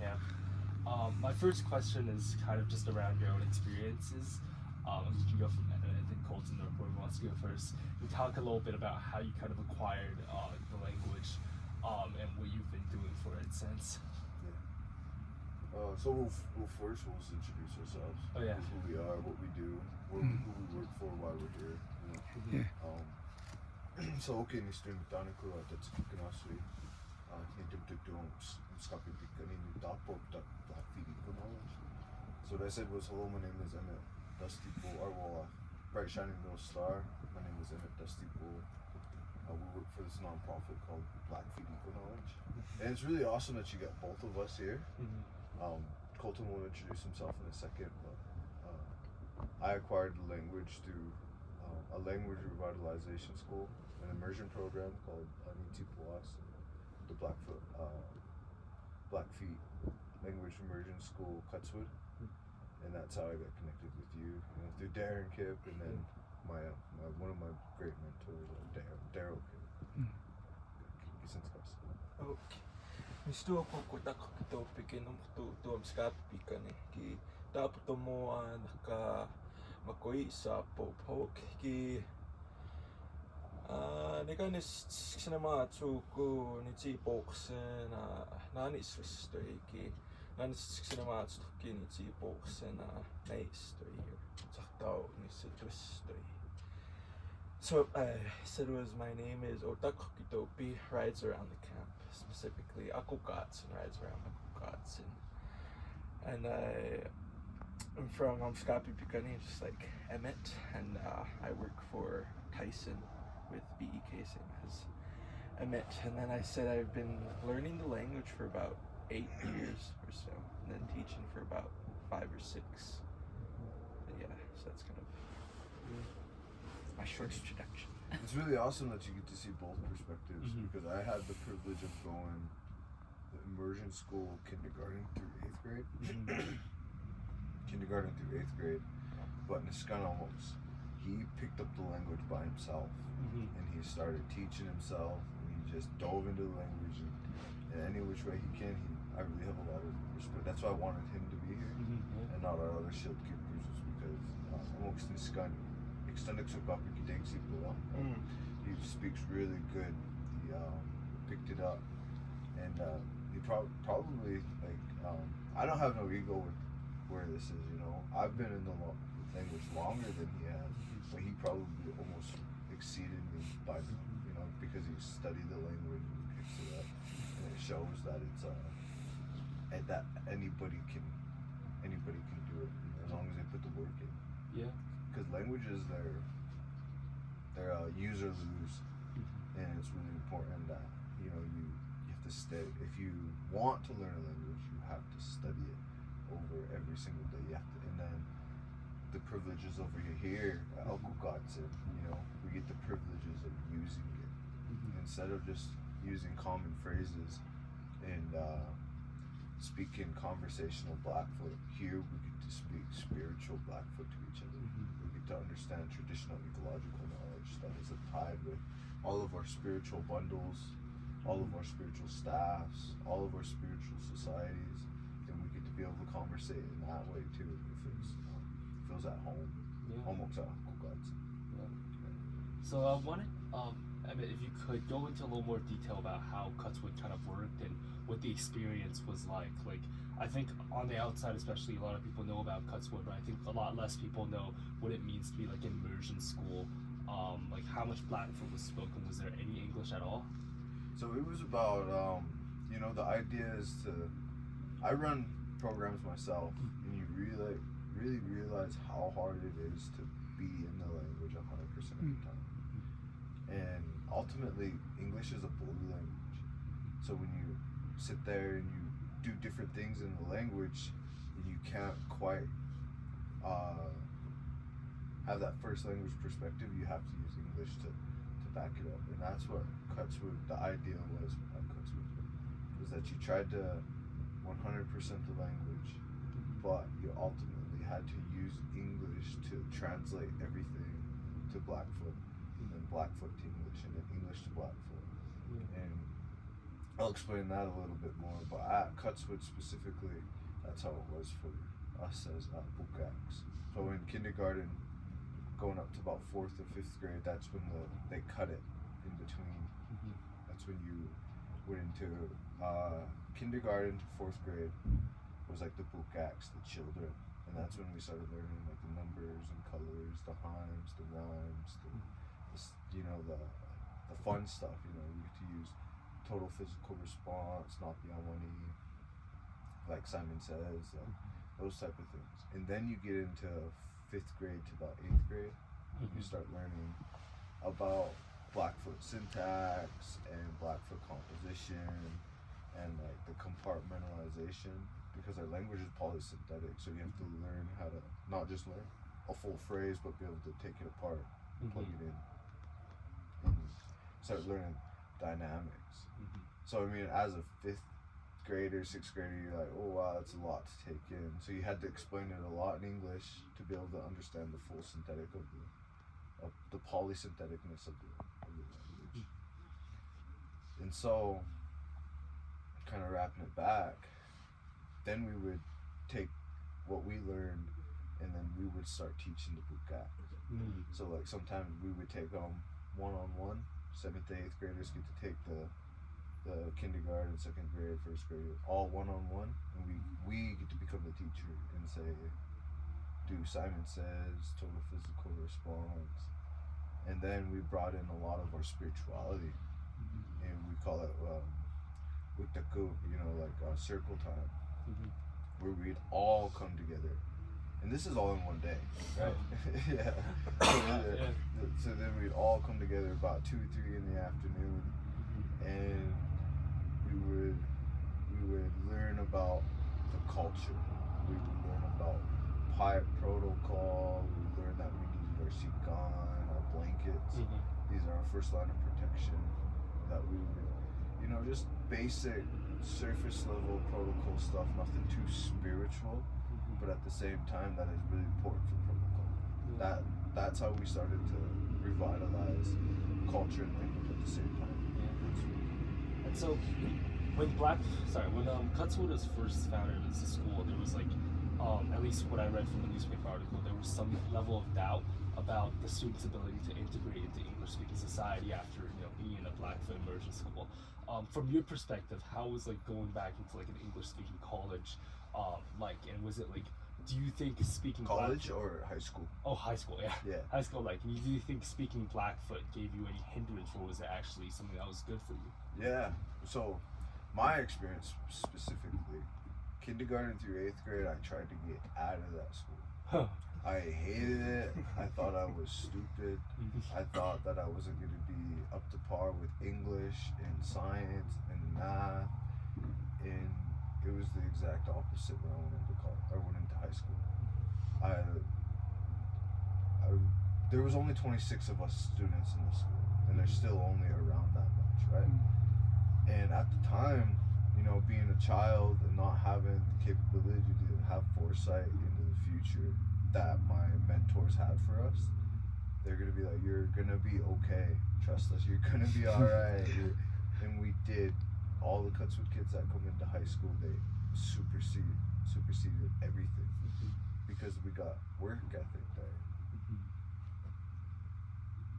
camp. My first question is kind of just around your own experiences. You can go from, I think Colton or whoever wants to go first. And talk a little bit about how you kind of acquired the language and what you've been doing for it since. So we'll first introduce ourselves. Oh yeah. Who we are, what we do, who we work for, why we're here. Yeah. So okay, nisto yung taniko at kinasuri. Hindi tutong skapipikanin yung tapo that feeding ko knowledge. So what I said was, hello, my name is Emmett Dusty Bull, or well, bright shining little star. My name is Emmett Dusty Bull. We work for this nonprofit called Blackfeet Eco Knowledge, and it's really awesome that you got both of us here. Colton will introduce himself in a second, but I acquired the language through a language revitalization school, an immersion program called Nitipuas, the Blackfeet Language Immersion School, Cutswood, and that's how I got connected with you, through Darren Kip, and then my one of my great mentors, Daryl Kip. Okay. Misto ko kutak kito pikin to skapika ni ki tapo mo naka makoi sa popok ki neka ni sinama tsuko ni ti box na nani story ki nani sinama tsuki ni ti box na nice story sakto ni story. So I said my name is Otaku Kitopi, rides around the camp, specifically Akukatsun, rides around Akukatsun. And I'm from Skapi Pikani, just like Emmett, and I work for Tyson with BEK, same as Emmett. And then I said I've been learning the language for about 8 years or so, and then teaching for about 5 or 6. But yeah, so that's kind of my short introduction. It's really awesome that you get to see both perspectives, because I had the privilege of going the immersion school kindergarten through 8th grade. Kindergarten through 8th grade, but Niskanamos, he picked up the language by himself, and he started teaching himself, and he just dove into the language in any which way he can. I really have a lot of respect. That's why I wanted him to be here, and not our other shield keepers, because amongst Niskan, he speaks really good. He picked it up, and he probably like I don't have no ego with where this is. I've been in the language longer than he has, but he probably almost exceeded me by because he studied the language and he picks it up, and it shows that it's that anybody can do it as long as they put the work in. Yeah. Because languages, they're use or lose, and it's really important that you have to stay. If you want to learn a language, you have to study it over every single day. You have to, and then the privileges over here at Alkukatsin, we get the privileges of using it instead of just using common phrases and speaking conversational Blackfoot. Here we get to speak spiritual Blackfoot to each other. We get to understand traditional ecological knowledge that is tied with all of our spiritual bundles, all of our spiritual staffs, all of our spiritual societies, and we get to be able to conversate in that way too. It feels at home. Almost at home. So I wanted, if you could go into a little more detail about how Cutswood kind of worked and what the experience was like. Like, I think on the outside especially, a lot of people know about Cutswood, but I think a lot less people know what it means to be like immersion school. Like how much Blackfoot was spoken. Was there any English at all? So it was about, the idea is I run programs myself, and you really realize how hard it is to be in the language 100% of the time. And ultimately, English is a blue language. So when you sit there and you do different things in the language, and you can't quite have that first language perspective, you have to use English to back it up. And that's what Cutswood, the idea was behind Cutswood, was that you tried to 100% the language, but you ultimately had to use English to translate everything to Blackfoot, and then Blackfoot to English, and then English to Blackfoot. And I'll explain that a little bit more. But at Cutswood specifically, that's how it was for us as Bukaks. So in kindergarten, going up to about 4th or 5th grade, that's when they cut it in between. That's when you went into kindergarten to 4th grade was like the Bukaks, the children. And that's when we started learning like the numbers and colors, the hymns, the rhymes, the fun stuff. You know, we get to use total physical response, not the Amani, like Simon Says, those type of things. And then you get into 5th grade to about 8th grade. You start learning about Blackfoot syntax and Blackfoot composition and like the compartmentalization, because our language is polysynthetic, so you have to learn how to not just learn a full phrase but be able to take it apart, plug it in, and start learning dynamics. So I mean, as a 5th grader, 6th grader, you're like, oh wow, that's a lot to take in. So you had to explain it a lot in English to be able to understand the full synthetic of the polysyntheticness of the language. And so, kind of wrapping it back, then we would take what we learned and then we would start teaching the Bukak. So like sometimes we would take one-on-one. 7th to 8th graders get to take the kindergarten, 2nd grade, 1st grade, all one-on-one, and we get to become the teacher and say, do Simon Says, total physical response. And then we brought in a lot of our spirituality, and we call it Utaku, you know, like circle time, where we'd all come together. And this is all in one day, right? Yeah. So then we'd all come together about 2 or 3 in the afternoon, and we would learn about the culture. We would learn about pipe protocol. We would learn that we needed our sikan, our blankets. These are our first line of protection. That we would, you know, just basic surface level protocol stuff, nothing too spiritual, but at the same time that is really important for protocol. That's how we started to revitalize culture and language at the same time. And so when Cutswood was first founded as a school, there was like, at least what I read from the newspaper article, there was some level of doubt about the students' ability to integrate into English-speaking society after, you know, being in a Blackfoot immersion school. From your perspective, how was like going back into like an English-speaking college, like, and was it like, do you think speaking college Blackfoot, or high school? Oh, high school, yeah. High school, like, do you think speaking Blackfoot gave you any hindrance, or was it actually something that was good for you? Yeah. So, my experience specifically, kindergarten through 8th grade, I tried to get out of that school. I hated it. I thought I was stupid. I thought that I wasn't going to be up to par with English and science and math, and it was the exact opposite when I went into college. I went into high school. There was only 26 of us students in the school, and there's still only around that much, right? And at the time, you know, being a child and not having the capability to have foresight into the future that my mentors had for us, they're gonna be like, you're gonna be okay, trust us, you're gonna be all right. And we did. All the Cutswood kids that come into high school, they superseded everything, because we got work ethic there.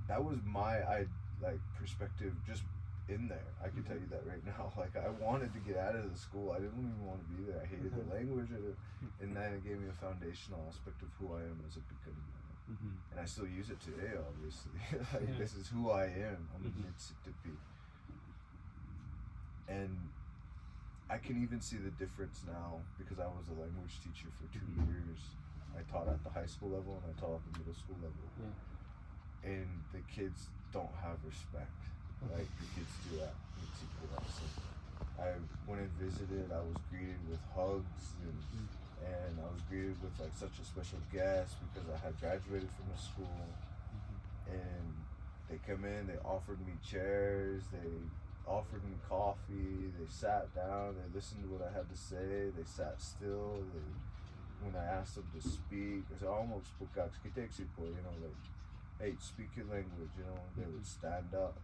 That was my perspective just in there. I can tell you that right now. Like, I wanted to get out of the school. I didn't even want to be there. I hated the language of it, and then it gave me a foundational aspect of who I am as a beginning man. And I still use it today, obviously. This is who I am. I'm a Mississippi. And I can even see the difference now, because I was a language teacher for 2 years. I taught at the high school level and I taught at the middle school level. And the kids don't have respect like the kids do at Mitsipura. So I went and visited. I was greeted with hugs, and I was greeted with like such a special guest because I had graduated from the school. And they come in, they offered me chairs, they offered me coffee, they sat down, they listened to what I had to say, they sat still. When I asked them to speak, I said, almost you know, like, hey, speak your language, you know, they would stand up.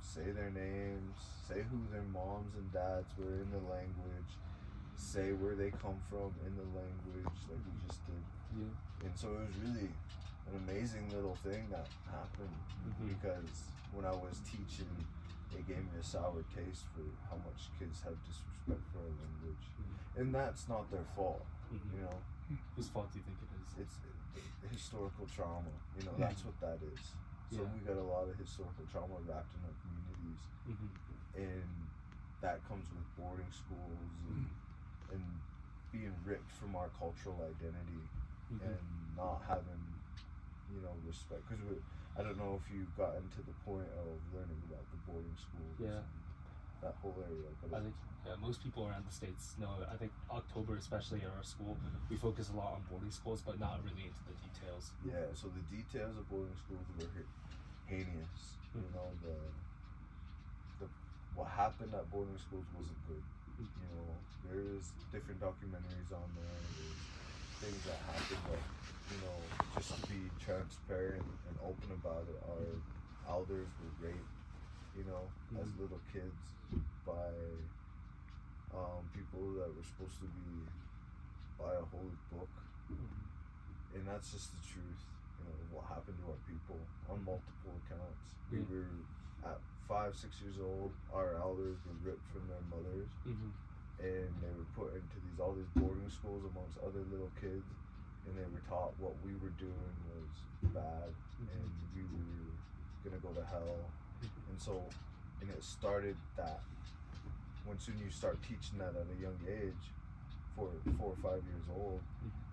say their names, say who their moms and dads were in the language, say where they come from in the language, like we just did. Yeah. And so it was really an amazing little thing that happened because when I was teaching, it gave me a sour taste for how much kids have disrespect for our language. And that's not their fault, you know. Whose fault do you think it is? It's historical trauma, you know, that's what that is. So Yeah. we got a lot of historical trauma wrapped in our communities, and that comes with boarding schools and being ripped from our cultural identity and not having, you know, respect. Because I don't know if you got into the point of learning about the boarding schools Yeah. and that whole area. But I think most people around the States know. I think October, especially at our school, we focus a lot on boarding schools, but not really into the details. yeah, so the details of boarding schools were heinous. You know, the what happened at boarding schools wasn't good. You know, there's different documentaries on there. There's things that happened, but you know, just to be transparent and open about it, our elders were raped. You know, as little kids by people that were supposed to be by a holy book, and that's just the truth. You know what happened to our people on multiple accounts. We were at 5-6 years old. Our elders were ripped from their mothers, and they were put into all these boarding schools amongst other little kids, and they were taught what we were doing was bad, and we were gonna go to hell. And so, and it started that when soon you start teaching that at a young age, 4 or 5 years old,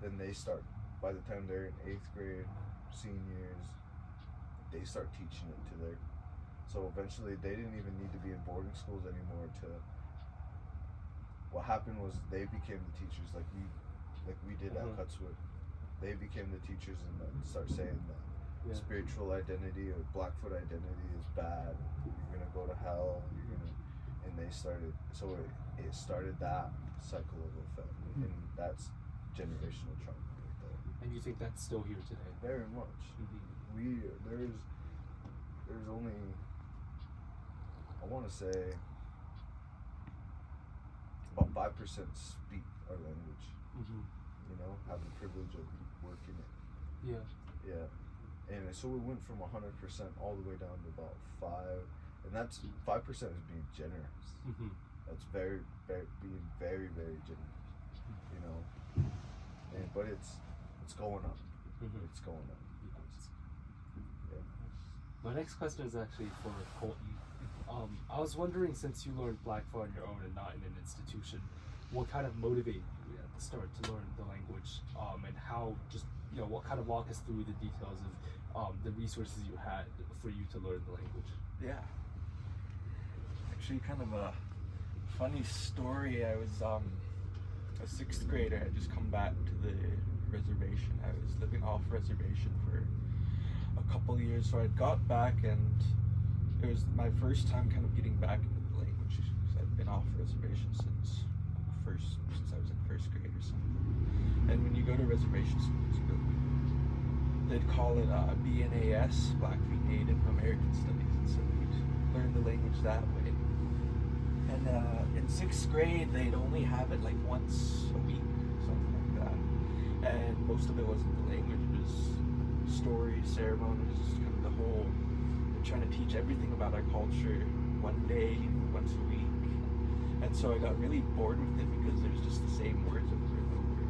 then they start, by the time they're in 8th grade, seniors, they start teaching it to their, so eventually they didn't even need to be in boarding schools anymore to, what happened was they became the teachers like we did at Cutswood. They became the teachers and then start saying that spiritual identity or Blackfoot identity is bad. You're gonna go to hell. And they started. So it started that cycle of effect, and that's generational trauma right there. And you think that's still here today? Very much. There's only, I want to say, about 5% speak our language. You know, have the privilege of working it. Yeah. And so we went from 100% all the way down to about 5, and that's 5% is being generous. That's very, very being very, very generous. You know, but it's going up. It's going up. Yeah. My next question is actually for Colton. I was wondering, since you learned Blackfoot on your own and not in an institution, what kind of motivated you at the start to learn the language, and how, just, you know, what kind of walk us through the details of the resources you had for you to learn the language? Yeah. Actually, kind of a funny story. I was a 6th grader. I had just come back to the reservation. I was living off reservation for a couple of years, so I'd got back, and it was my first time kind of getting back into the language, because I'd been off reservation since I was in 1st grade or something. And when you go to reservation schools, they'd call it BNAS, Blackfeet Native American Studies, and so we'd learn the language that way. And in 6th grade, they'd only have it like once a week, something like that. And most of it wasn't the language, it was stories, ceremonies, kind of the whole, they're trying to teach everything about our culture one day, once a week. And so I got really bored with it because there's just the same words over and over.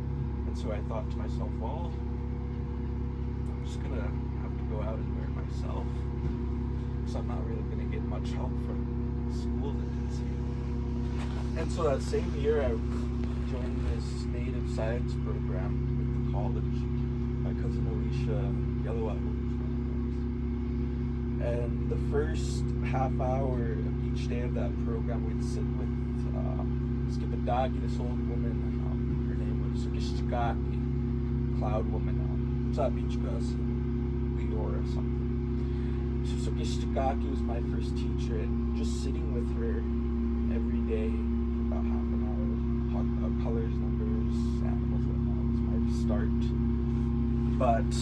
And so I thought to myself, well, I'm just gonna have to go out and learn myself, because I'm not really gonna get much help from schools at NC. And so that same year, I joined this native science program with the college. My cousin Alicia Yellowwood was one of those. And the first half hour of each day of that program, we'd sit with Skippadaki, this old woman. Her name was Sukishtikaki, Cloud Woman. What's up, beach girls? Leora or something. So Sukishtikaki was my first teacher, and just sitting with her every day for about half an hour, talking about colors, numbers, animals, whatnot, was my start. But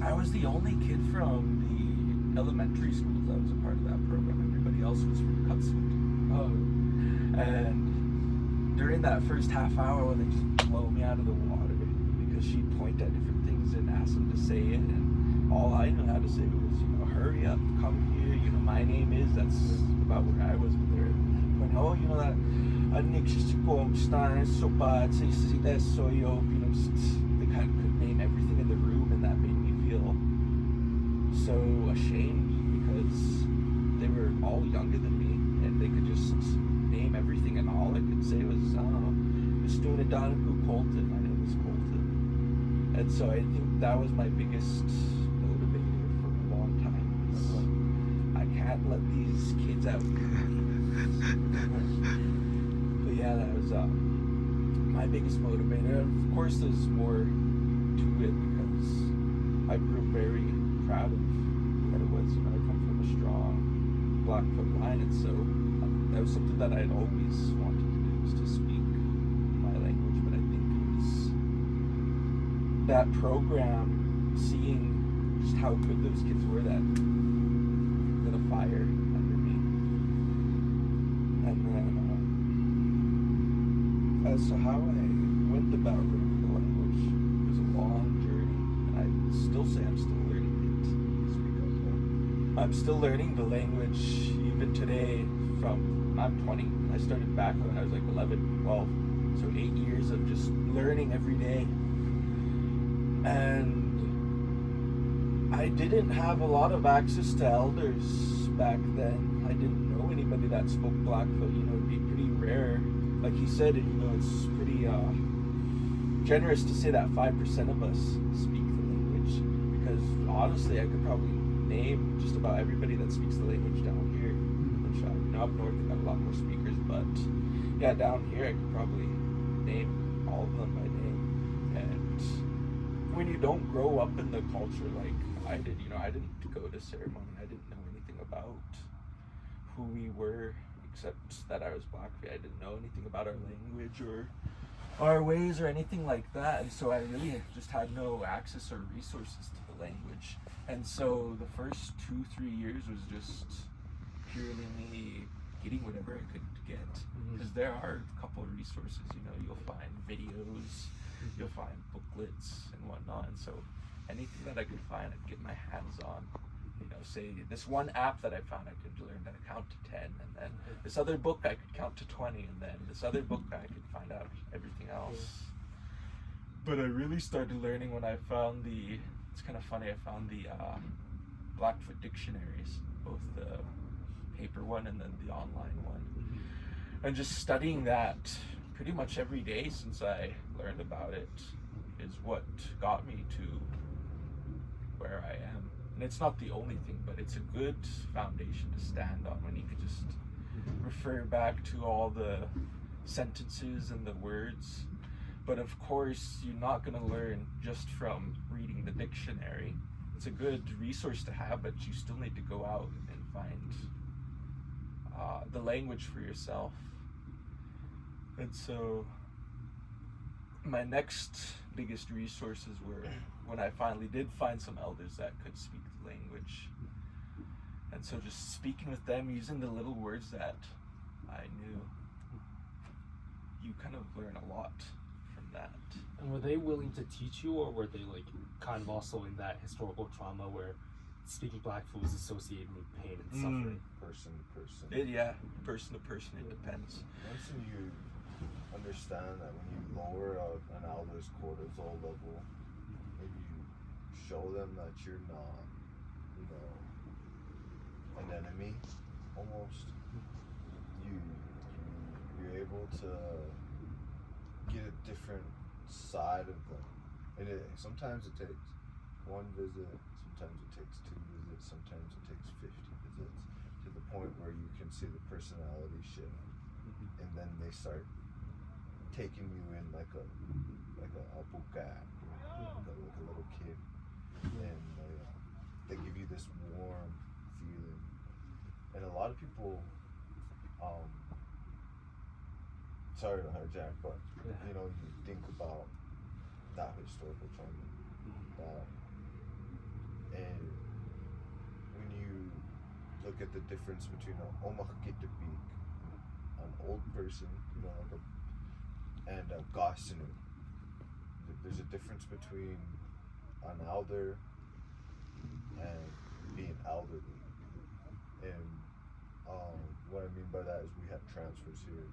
I was the only kid from the elementary schools that was a part of that program. everybody else was from Cutswood. Oh. And during that first half hour, they just blow me out of the water because she'd point at different things and ask them to say it, and all I knew how to say was, hurry up, come here, my name is, that's about where I was with her. When, that just, they kind of could name everything in the room, and that made me feel so ashamed because they were all younger than me, and they could just name everything, and all I could say was, Mr. Nadanaku Colton, my name is Colton. And so I think that was my biggest motivator for a long time. I can't let these kids out. But yeah, that was my biggest motivator. Of course, there's more to it because I grew up very proud of who I was. I come from a strong Blackfoot line, and so that was something that I'd always wanted to do, was to speak my language. But I think it was that program, seeing just how good those kids were, that lit a fire under me. And then as to how I went about learning the language, it was a long journey, and I still say I'm still learning it. Speak up more. I'm still learning the language even today. I'm 20. I started back when I was like 11, 12. So 8 years of just learning every day. And I didn't have a lot of access to elders back then. I didn't know anybody that spoke Blackfoot. It'd be pretty rare. Like he said, it's pretty generous to say that 5% of us speak the language. Because honestly, I could probably name just about everybody that speaks the language down here. Up north, they got a lot more speakers, but yeah, down here I could probably name all of them by name. And when you don't grow up in the culture like I did, I didn't go to ceremony, I didn't know anything about who we were, except that I was Blackfeet. I didn't know anything about our language or our ways or anything like that, and so I really just had no access or resources to the language. And so the first 2-3 years was just purely me getting whatever I could get, because there are a couple of resources. You'll find videos, you'll find booklets and whatnot, and so anything that I could find, I'd get my hands on. Say this one app that I found, I could learn how to count to 10, and then this other book I could count to 20, and then this other book I could find out everything else. But I really started learning when I found it's kind of funny, I found the Blackfoot dictionaries, both the paper one and then the online one, and just studying that pretty much every day since I learned about it is what got me to where I am. And it's not the only thing, but it's a good foundation to stand on when you can just refer back to all the sentences and the words. But of course, you're not going to learn just from reading the dictionary. It's a good resource to have, but you still need to go out and find the language for yourself. And so my next biggest resources were when I finally did find some elders that could speak the language. And so just speaking with them, using the little words that I knew, you kind of learn a lot from that. And were they willing to teach you, or were they kind of also in that historical trauma where speaking Blackfoot was associated with pain and suffering? Person to person. Person to person, it depends. Once you understand that when you lower an elder's cortisol level, and you show them that you're not, an enemy, almost, you're able to get a different side of them. And sometimes it takes one visit, sometimes it takes 2 visits, sometimes it takes 50 visits, to the point where you can see the personality shift, and then they start taking you in like a buka, like a little kid, and they give you this warm feeling. And a lot of people, sorry to hijack, but you think about that historical trauma, and when you look at the difference between an omakitapik, an old person, you know, like and a gasinu. There's a difference between an elder and being elderly. And what I mean by that is we have transfers here,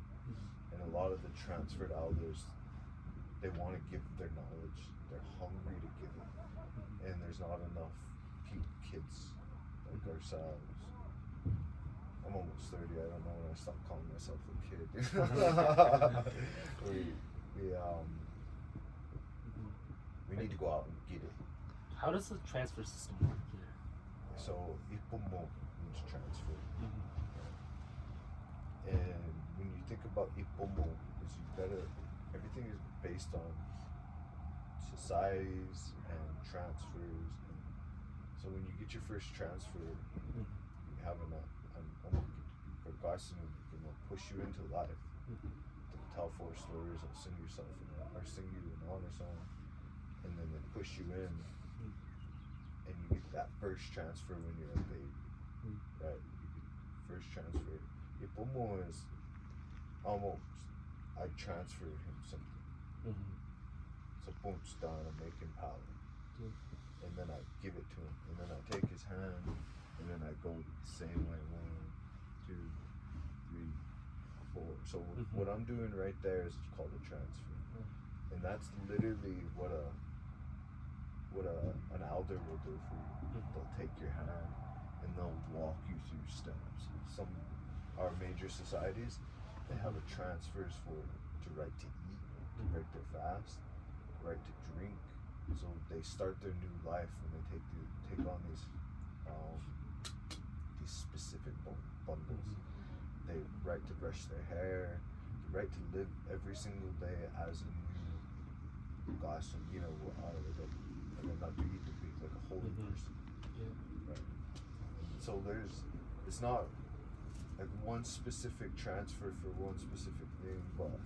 and a lot of the transferred elders, they want to give their knowledge. They're hungry to give it, and there's not enough kids like ourselves. I'm almost 30. I don't know when I stopped calling myself a kid. We need to go out and get it. How does the transfer system work here? So ipomo means transfer. And when you think about ipomo, is you better, everything is based on societies and transfers. So when you get your first transfer, you have an push you into life. They'll tell 4 stories, they'll sing yourself or sing you an honor song, and then they push you in, and you get that first transfer when you're a baby, right? You get first transfer. Ipomo is almost, I transferred him something. So boom, it's done, I'm making power. And then I give it to him, and then I take his hand, and then I go the same way, 1, 2, 3, 4. So what I'm doing right there is it's called a transfer, and that's literally what an elder will do for you. They'll take your hand and they'll walk you through steps. Some our major societies, they have a transfers to right to eat, to right to fast, right to drink. So they start their new life when they take on these specific bundles. They right to brush their hair, the right to live every single day as a new gossip, you know, not to eat to be like a holy person. Right. So it's not like one specific transfer for one specific thing, but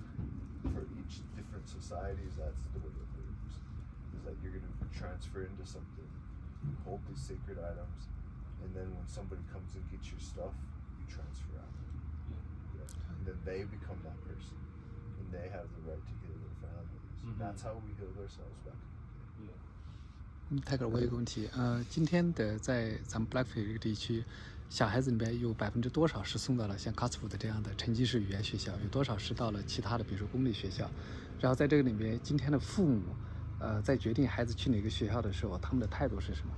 for each different societies, that's the way it works. Is that you're gonna transfer into something, hold these sacred items, and then when somebody comes and gets your stuff, you transfer out. And then they become that person, and they have the right to heal their families. That's how we healed ourselves back in the day. 泰戈尔，我有个问题，今天的在咱们 Blackfield 这个地区，小孩子里边有多少是送到了像 Cotswold 这样的沉浸式语言学校，有多少是到了其他的，比如说公立学校？然后在这个里面，今天的父母，在决定孩子去哪个学校的时候，他们的态度是什么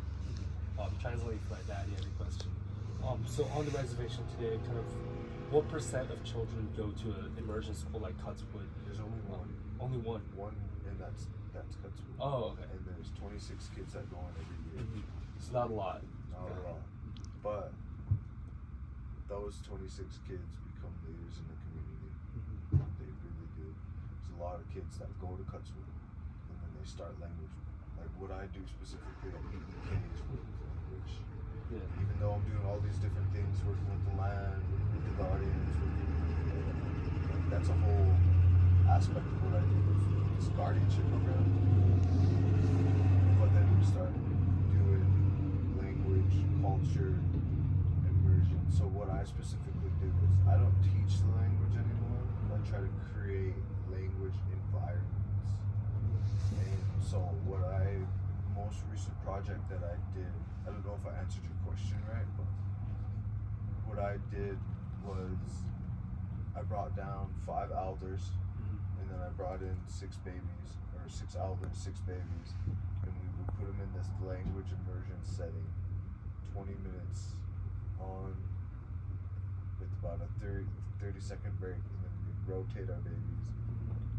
Translate for my dad, the question. So on the reservation today, kind of, what % of children go to an immersion school like Cotswold? There's only one. Only one. One, and that's Cotswold. Oh, okay. And there's 26 kids that go in every year. It's not a lot. Not a lot. But those 26 kids become leaders in the community. They really do. There's a lot of kids that go to Cotswold and then they start language. Like what I do specifically at EEK is working with language. Yeah. Even though I'm doing all these different things, working with the land, working with the guardians, that's a whole aspect of what I do, is this guardianship program. But then we start doing language, culture, immersion. So what I specifically do is I don't teach the language anymore. I try to create language environments. And so most recent project that I did, I don't know if I answered your question right, but what I did was I brought down 5 elders, and then I brought in 6 babies, or 6 elders, 6 babies, and we would put them in this language immersion setting, 20 minutes on, with about a 30-second break, and then we'd rotate our babies,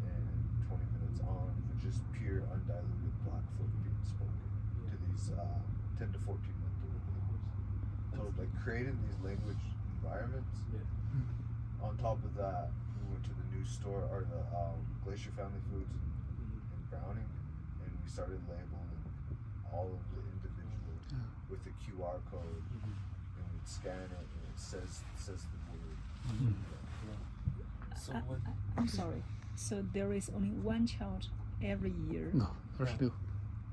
and 20 minutes on with just pure undiluted Blackfoot being spoken to these 10 to 14-month-old babies. So like creating these language environments. On top of that, we went to the new store, or the Glacier Family Foods in Browning, and we started labeling all of the individuals with a QR code, and we'd scan it, and it says the word. So I'm sorry. So there is only one child every year. No, 26.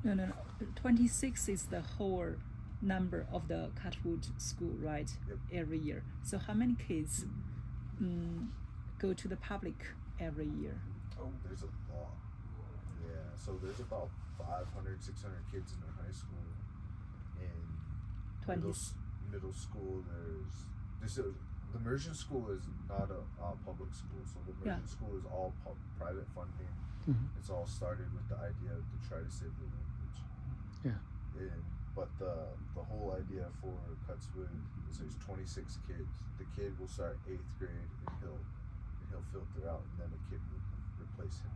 No. 26 is the whole number of the Catwood school, right? Yep. Every year. So how many kids go to the public every year? Oh, There's a lot. Yeah, so there's about 500, 600 kids in the high school. In 20. middle school, the immersion school is not a public school, so the immersion school is all private funding. It's all started with the idea to try to save the language. Yeah. But the whole idea for Cutswood is there's 26 kids. The kid will start 8th grade and he'll filter out, and then a kid will replace him.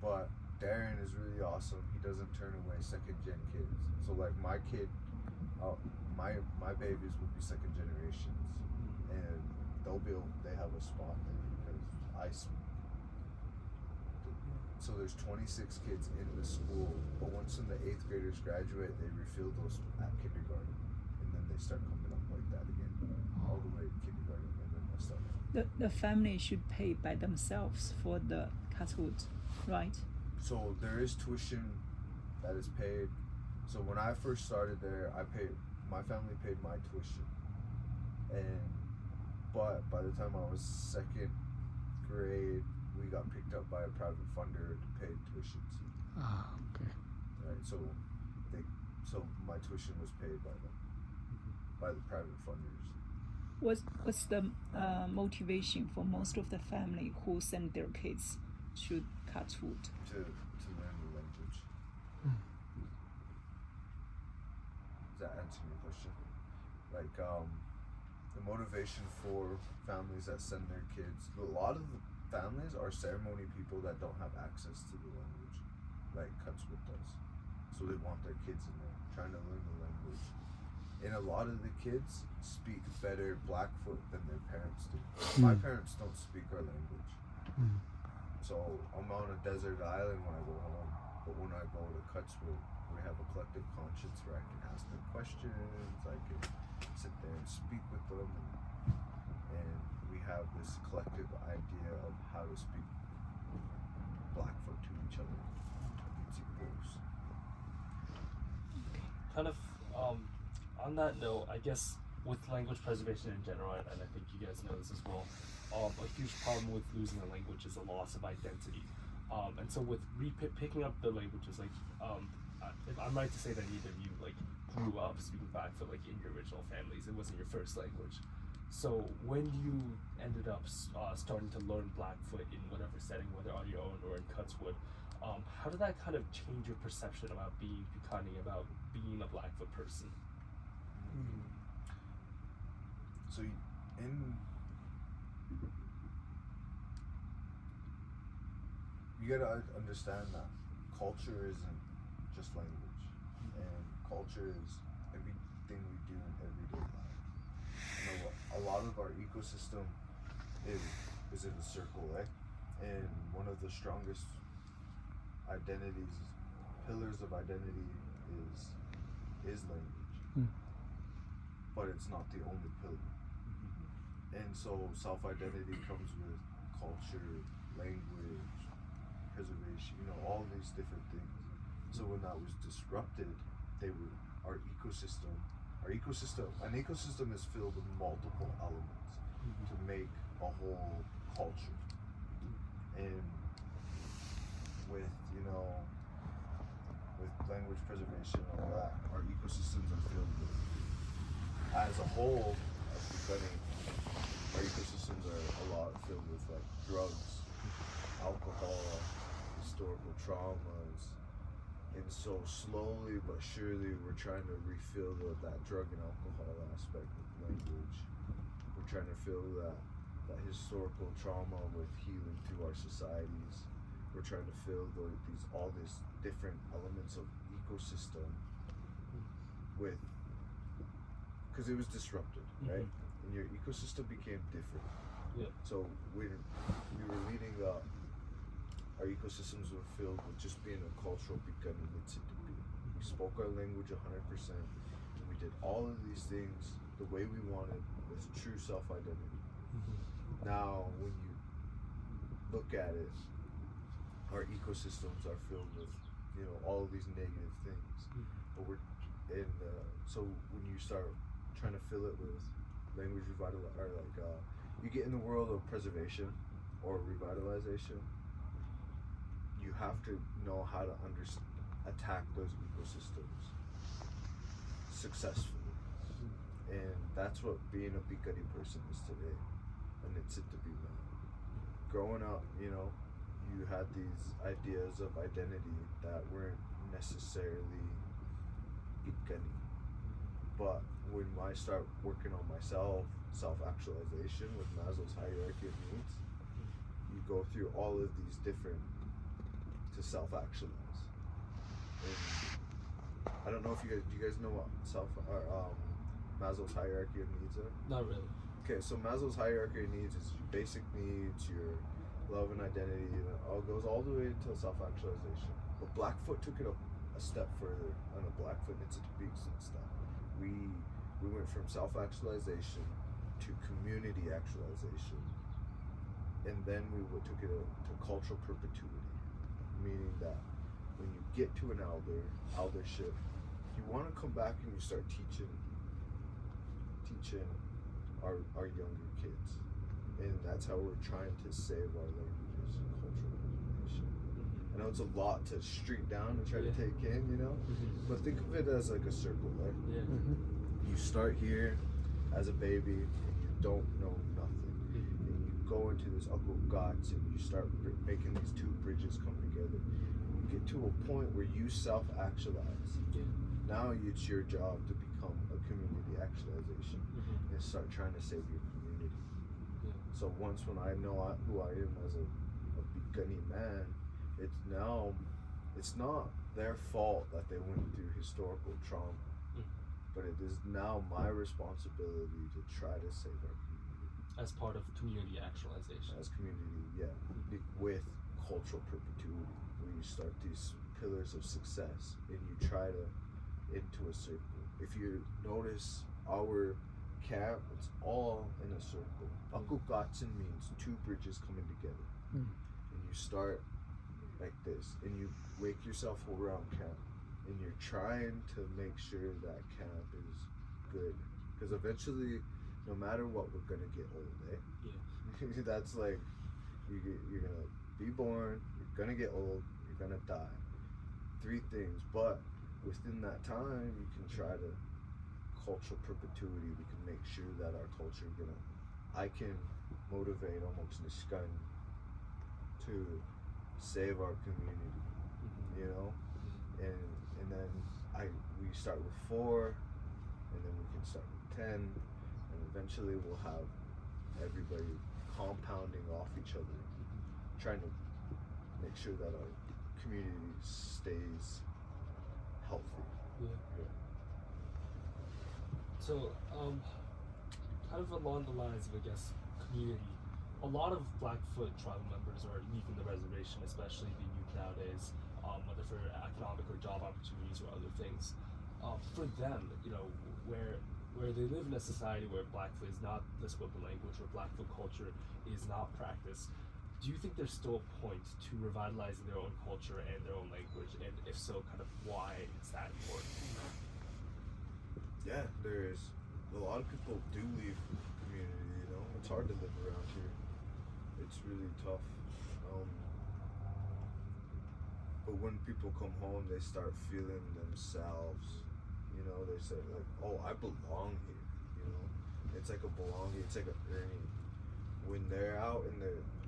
But Darren is really awesome. He doesn't turn away second gen kids. So like my kid, my babies will be second generations, and they have a spot there because so there's 26 kids in the school, but once the 8th graders graduate, they refill those at kindergarten, and then they start coming up like that again, all the way to kindergarten, and then they'll start. The family should pay by themselves for the Catwood, right? So there is tuition that is paid. So when I first started there, my family paid my tuition, but by the time I was 2nd grade, we got picked up by a private funder to pay tuitions. Okay. Right, so my tuition was paid by them, by the private funders. What's the motivation for most of the family who send their kids to Catwood? To learn the language. Does that answer your question? Like the motivation for families that send their kids, a lot of the families are ceremony people that don't have access to the language, like Cutswood does. So they want their kids in there trying to learn the language. And a lot of the kids speak better Blackfoot than their parents do. My parents don't speak our language. So I'm on a desert island when I go home, but when I go to Cutswood, we have a collective conscience where I can ask them questions, I can sit there and speak with them, and we have this collective idea of how to speak Blackfoot to each other. Kind of on that note, I guess with language preservation in general, and I think you guys know this as well, a huge problem with losing a language is a loss of identity. And so with picking up the languages, like if I'm right to say that either of you like grew up speaking Blackfoot like in your original families, it wasn't your first language. So when you ended up starting to learn Blackfoot in whatever setting, whether on your own or in Cutswood, how did that kind of change your perception about being a Blackfoot person? So you gotta understand that culture isn't just language, and culture is everything we do in everyday life. You know, a lot of our ecosystem is in a circle, right? And one of the strongest pillars of identity is language. But it's not the only pillar. And so self-identity comes with culture, language, preservation, all these different things. So when that was disrupted, an ecosystem is filled with multiple elements to make a whole culture. And with language preservation and all that, our ecosystems are filled with, as a whole, our ecosystems are a lot filled with like drugs, alcohol, historical traumas, and so slowly but surely we're trying to refill that drug and alcohol aspect of language. We're trying to fill that historical trauma with healing through our societies. We're trying to fill all these different elements of ecosystem with, because it was disrupted, right? And your ecosystem became different. Yeah. So we were leading up, our ecosystems were filled with just being a cultural becoming to be. We spoke our language 100%, and we did all of these things the way we wanted with true self-identity. Now, when you look at it, our ecosystems are filled with, all of these negative things. But and so when you start trying to fill it with language you get in the world of preservation or revitalization, you have to know how to attack those ecosystems successfully, and that's what being a Bikari person is today, and it's it to be man. Growing up, you know, you had these ideas of identity that weren't necessarily Bikani, but when I start working on myself, self-actualization with Maslow's hierarchy of needs, you go through all of these different to self-actualize. And I don't know if do you guys know what Maslow's hierarchy of needs are? Not really. Okay, so Maslow's hierarchy of needs is your basic needs, your love and identity, and it all goes all the way to self-actualization. But Blackfoot took it a step further on the Blackfoot Institute Beaks and stuff. We went from self-actualization to community actualization, and then we took it to cultural perpetuity, meaning that when you get to an eldership, you want to come back and you start teaching our younger kids, and that's how we're trying to save our languages and cultural information. I know it's a lot to street down and try to take in, you know, but think of it as like a circle, right? Yeah. You start here as a baby and you don't know nothing, and you go into this Uncle Gots and you start making these two bridges come together. You get to a point where you self-actualize. Yeah. Now it's your job to become a community actualization and start trying to save your community. Yeah. So once when I know who I am as a Bikani man, it's not their fault that they went through historical trauma, but it is now my responsibility to try to save our community. As part of community actualization. As community, yeah, with cultural perpetuity, where you start these pillars of success and you try to into a circle. If you notice our camp, it's all in a circle. Akukatsun means two bridges coming together. And you start like this, and you wake yourself around camp, and you're trying to make sure that camp is good. Because eventually, no matter what, we're gonna get old, eh? Yeah. That's like, you're gonna be born, you're gonna get old, you're gonna die. Three things, but within that time, you can try to cultural perpetuity. We can make sure that our culture I can motivate almost Nishkan to save our community, you know, and then we start with 4, and then we can start with 10, and eventually we'll have everybody compounding off each other, trying to make sure that our community stays healthy. Yeah. So, kind of along the lines of, I guess, community, a lot of Blackfoot tribal members are leaving the reservation, especially the youth nowadays, whether for economic or job opportunities or other things. For them, you know, where they live in a society where Blackfoot is not the spoken language, or Blackfoot culture is not practiced, do you think there's still a point to revitalizing their own culture and their own language? And if so, kind of why is that important? Yeah, there's a lot of people do leave the community, you know. It's hard to live around here. It's really tough. But when people come home, they start feeling themselves. You know, they say like, "Oh, I belong here." You know, it's like a belonging. It's like a earning. When they're out in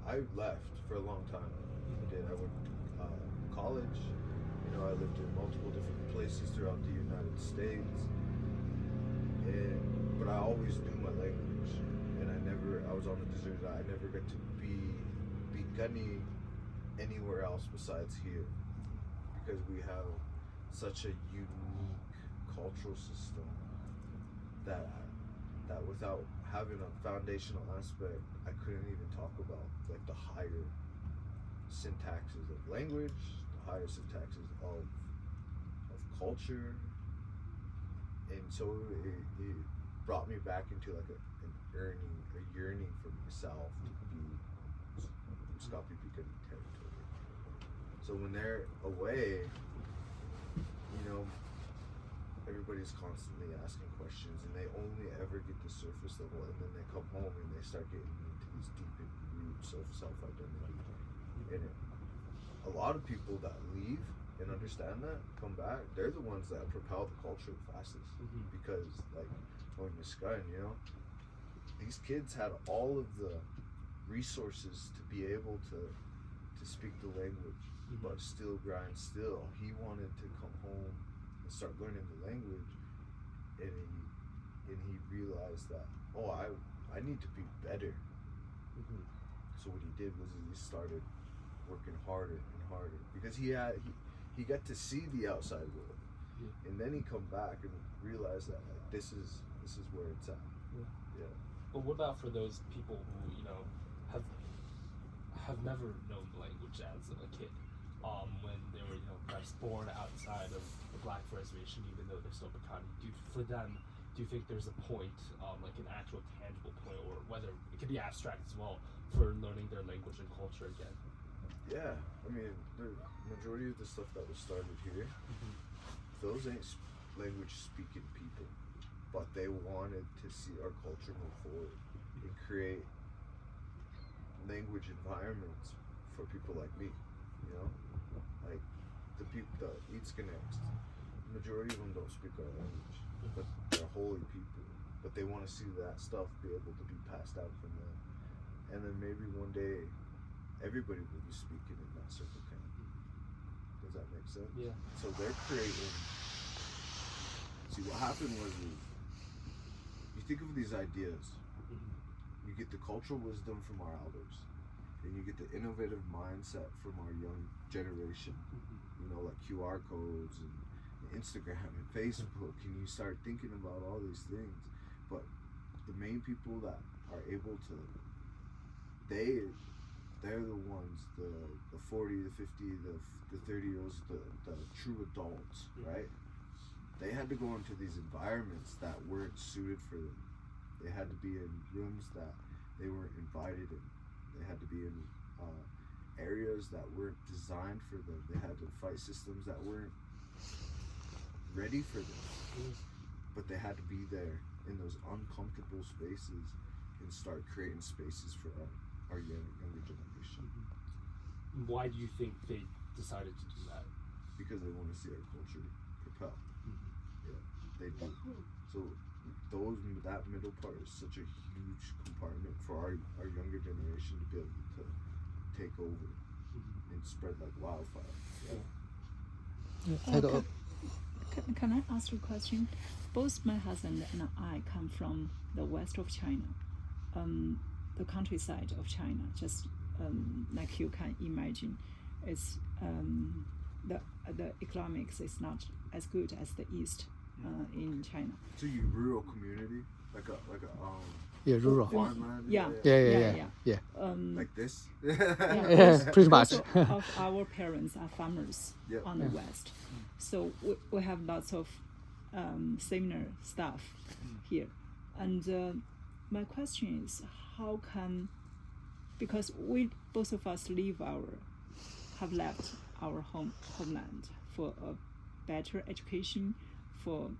I left for a long time. I did. I went to college. You know, I lived in multiple different places throughout the United States. But I always knew my language, and I was on the desert. I never got to be Bikani anywhere else besides here, because we have such a unique cultural system that without having a foundational aspect, I couldn't even talk about like the higher syntaxes of language, the higher syntaxes of culture. And so it brought me back into like a yearning for myself to be Scopi Bikani territory. So when they're away, you know, everybody's constantly asking questions, and they only ever get the surface level, and then they come home and they start getting into these deep and roots of self-identity. And a lot of people that leave and understand that come back, they're the ones that propel the culture the fastest. Because, like, going to Sky, you know, these kids had all of the resources to be able to speak the language, but still grind. Still, he wanted to come home and start learning the language, and he realized that, oh, I need to be better. So what he did was he started working harder and harder, because he got to see the outside world, and then he come back and realize that, like, this is where it's at. Yeah. But what about for those people who, you know, have never known the language as a kid, when they were, you know, perhaps born outside of the Black reservation, even though they're still Pakani? For them, do you think there's a point, like an actual tangible point, or whether it could be abstract as well, for learning their language and culture again? Yeah, I mean, the majority of the stuff that was started here, those ain't language speaking people, but they wanted to see our culture move forward and create language environments for people like me, you know, like the people, the Eatsconnects, the majority of them don't speak our language, but they're holy people, but they want to see that stuff be able to be passed out from them, and then maybe one day everybody will be speaking in that circle camp. Does that make sense? Yeah. So they're creating. See, what happened was, you think of these ideas, you get the cultural wisdom from our elders, and you get the innovative mindset from our young generation, you know, like QR codes and Instagram and Facebook, and you start thinking about all these things. But the main people that are able to, they're the ones, the 40, the 50, the 30-year-olds, the true adults, right? They had to go into these environments that weren't suited for them. They had to be in rooms that they weren't invited in. They had to be in areas that weren't designed for them. They had to fight systems that weren't ready for them. But they had to be there in those uncomfortable spaces and start creating spaces for our younger generation. Why do you think they decided to do that? Because they want to see our culture propel. Yeah, they do. So that middle part is such a huge compartment for our younger generation to be able to take over and spread like wildfire. Yeah. Can I ask you a question? Both my husband and I come from the west of China, the countryside of China. Just like you can imagine, it's the economics is not as good as the east in China. So you rural community, like a rural. farmland. Yeah. Like this. Yeah, pretty much. Most of our parents are farmers on the west, so we have lots of similar stuff here. And my question is, how can, because we both of us have left our homeland for a better education, for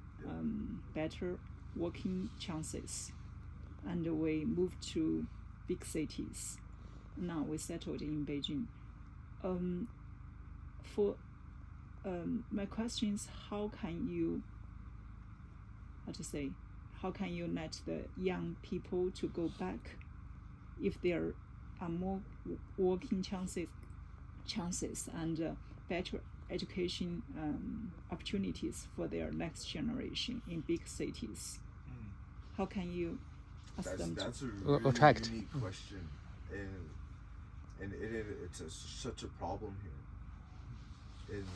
better working chances, and we moved to big cities. Now we settled in Beijing. My question is, how can you let the young people to go back if there are more working chances and better education opportunities for their next generation in big cities? How can you ask them to? That's a really attract. unique question, and it's such a problem here. And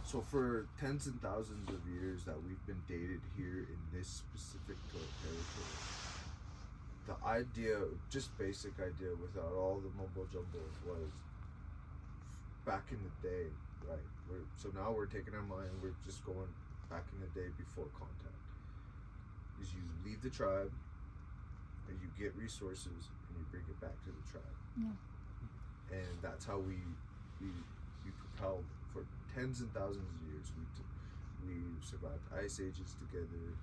so for tens and thousands of years that we've been dated here in this specific territory, the idea, just basic idea without all the mumbo jumbo, was back in the day, right? So now we're taking our mind, we're just going back in the day before contact. Is you leave the tribe and you get resources and you bring it back to the tribe. Yeah. And that's how we propelled for tens and thousands of years. We survived ice ages together.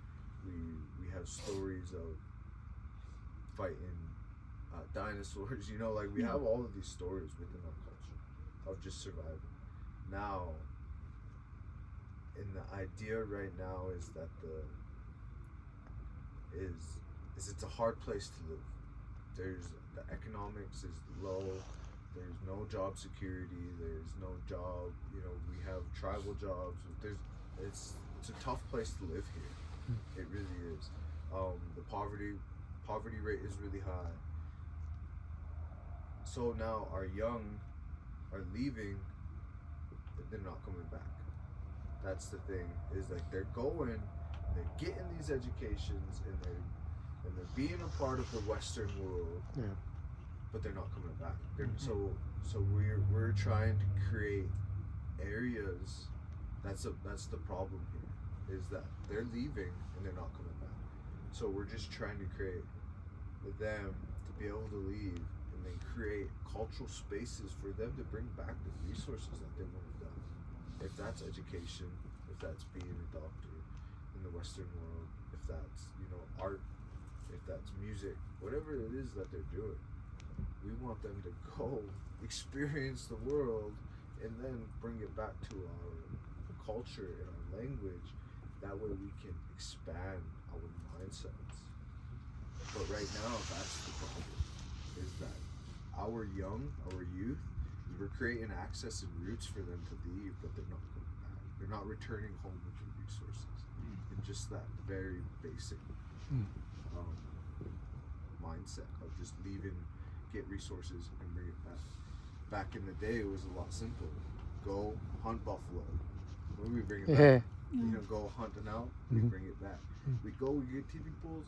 We have stories of fighting dinosaurs. You know, like we have all of these stories within our culture of just surviving. Now, and the idea right now is that it's a hard place to live. There's the economics is low. There's no job security. There's no job. You know, we have tribal jobs. It's a tough place to live here. It really is. The poverty rate is really high. So now our young are leaving, but they're not coming back. That's the thing. Is like they're going, and they're getting these educations, and they're being a part of the Western world. Yeah. But they're not coming back. So we're trying to create areas. That's the problem here, is that they're leaving and they're not coming back. So we're just trying to create them to be able to leave, and then create cultural spaces for them to bring back the resources that they want to do. If that's education, if that's being a doctor in the Western world, if that's, you know, art, if that's music, whatever it is that they're doing, we want them to go experience the world and then bring it back to our culture and our language. That way we can expand our mindsets. But right now, that's the problem, is that our youth, we're creating access and routes for them to leave, but they're not coming back. They're not returning home with the resources. And just that very basic mindset of just leaving, get resources, and bring it back. Back in the day, it was a lot simpler. Go hunt buffalo. When we bring it back, you know, go hunting out, we bring it back. We go, we get TV pools,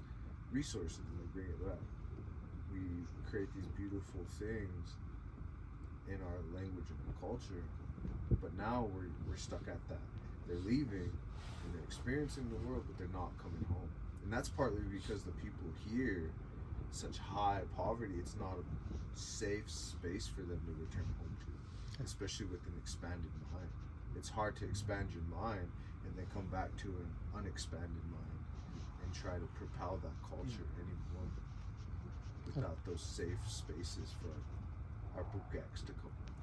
resources, and we bring it back. We create these beautiful things in our language and our culture, but now we're stuck at that. They're leaving and they're experiencing the world, but they're not coming home. And that's partly because the people here, such high poverty, it's not a safe space for them to return home to, especially with an expanded mind. It's hard to expand your mind and then come back to an unexpanded mind and try to propel that culture anymore without those safe spaces for our Bukaks to come home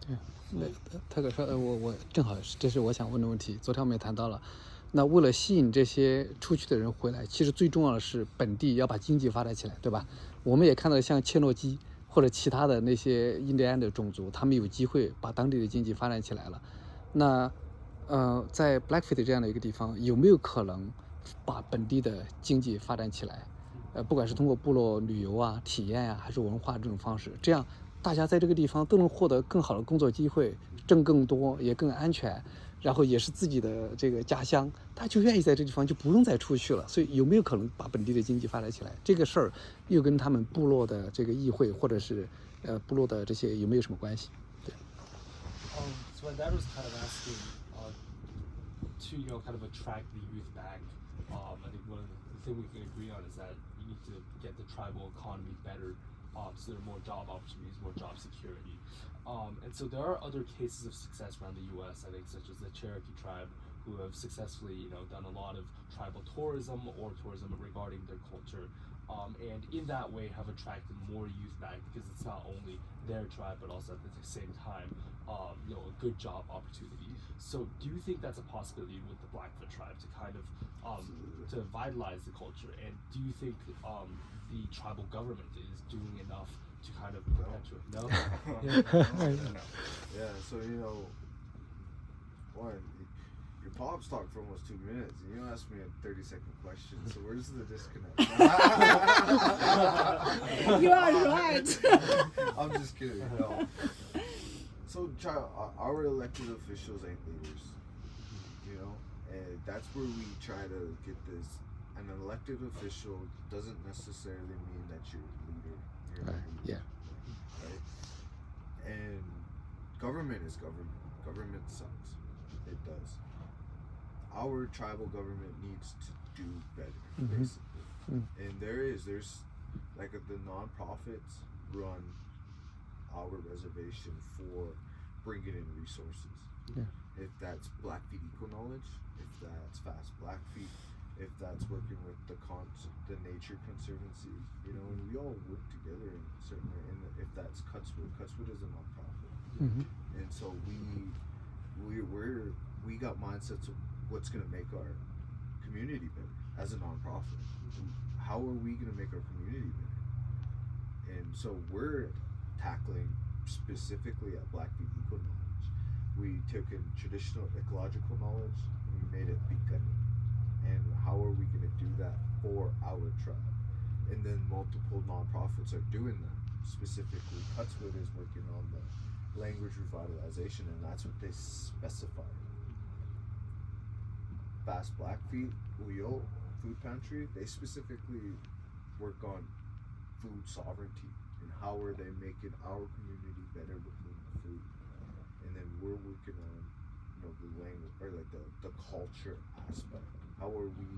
to. 对，那特可说，我正好这是我想问的问题。昨天我们也谈到了，那为了吸引这些出去的人回来，其实最重要的是本地要把经济发展起来，对吧？我们也看到像切诺基或者其他的那些印第安的种族，他们有机会把当地的经济发展起来了。那在 Blackfeet 这样的一个地方，有没有可能把本地的经济发展起来？不管是通过部落旅游啊、体验啊，还是文化这种方式，这样大家在这个地方都能获得更好的工作机会，挣更多，也更安全，然后也是自己的这个家乡，他就愿意在这地方，就不用再出去了。所以有没有可能把本地的经济发展起来？这个事儿又跟他们部落的这个议会或者是部落的这些有没有什么关系？对。So my dad was kind of asking to kind of attract the youth back. I think one of the thing we can agree on is that you need to get the tribal economy better, so there are more job opportunities, more job security. And so there are other cases of success around the U.S. I think, such as the Cherokee tribe, who have successfully, done a lot of tribal tourism or tourism regarding their culture, and in that way have attracted more youth back, because it's not only their tribe but also at the same time, a good job opportunity. So do you think that's a possibility with the Blackfoot tribe to kind of to vitalize the culture? And do you think the tribal government is doing enough to kind of perpetuate? No. Yeah. So one, your pops talked for almost 2 minutes, and you asked me a 30-second question. So where's the disconnect? You are right. I'm just kidding. No. So our elected officials ain't leaders, and that's where we try to get this. An elected official doesn't necessarily mean that you're a leader. You're a leader. Yeah. Right? And government is government. Government sucks. It does. Our tribal government needs to do better, basically. And there's like the non-profits run our reservation for bringing in resources. Yeah. If that's Blackfeet Eco Knowledge, if that's Fast Blackfeet, if that's working with the Nature Conservancy, you know, and we all work together in certainly. And if that's Cutswood is a nonprofit, and so we got mindsets of what's going to make our community better as a nonprofit. How are we going to make our community better? And so we're tackling specifically at Blackfeet Eco Knowledge. We took in traditional ecological knowledge and we made it Pikani. And how are we going to do that for our tribe? And then multiple nonprofits are doing that. Specifically, Cutswood is working on the language revitalization, and that's what they specify. Fast Blackfeet, Uyo, Food Pantry, they specifically work on food sovereignty and how are they making our community better with food. And then we're working on, you know, the language or like the culture aspect. How are we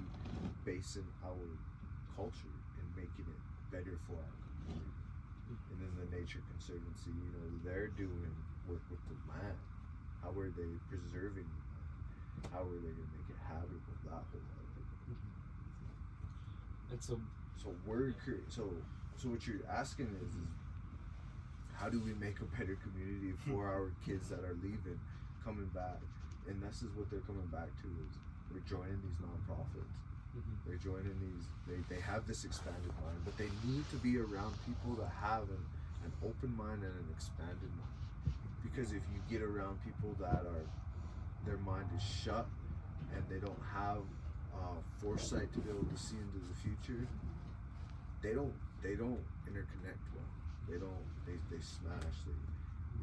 basing our culture and making it better for our community? And then the Nature Conservancy, you know, they're doing work with the land. How are they preserving the land? How are they going to make it habitable? That whole idea. And so so what you're asking is how do we make a better community for our kids that are leaving, coming back? And this is what they're coming back to is we're joining these nonprofits. They're joining these, they have this expanded mind, but they need to be around people that have an open mind and an expanded mind. Because if you get around people that are, their mind is shut and they don't have foresight to be able to see into the future, they don't interconnect well. They smash.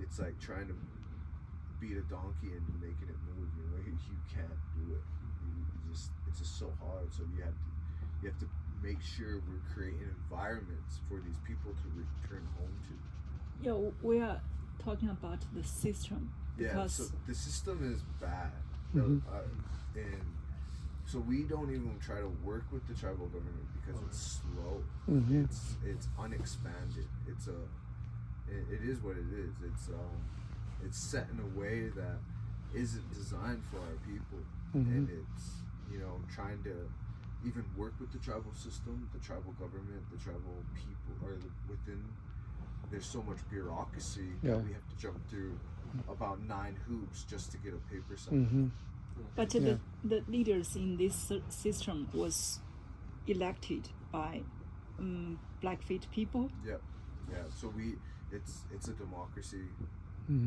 It's like trying to beat a donkey and making it move. You know, you can't do it. It's just so hard. So you have to make sure we're creating environments for these people to return home to. Yeah, we are talking about the system. Yeah, so the system is bad, and so we don't even try to work with the tribal government because it's slow. It's unexpanded. It is what it is. It's set in a way that isn't designed for our people, and it's, you know, trying to even work with the tribal system, the tribal government, the tribal people, or within. There's so much bureaucracy that we have to jump through about 9 hoops just to get a paper signed. But the leaders in this system was elected by Blackfeet people. Yeah. So it's a democracy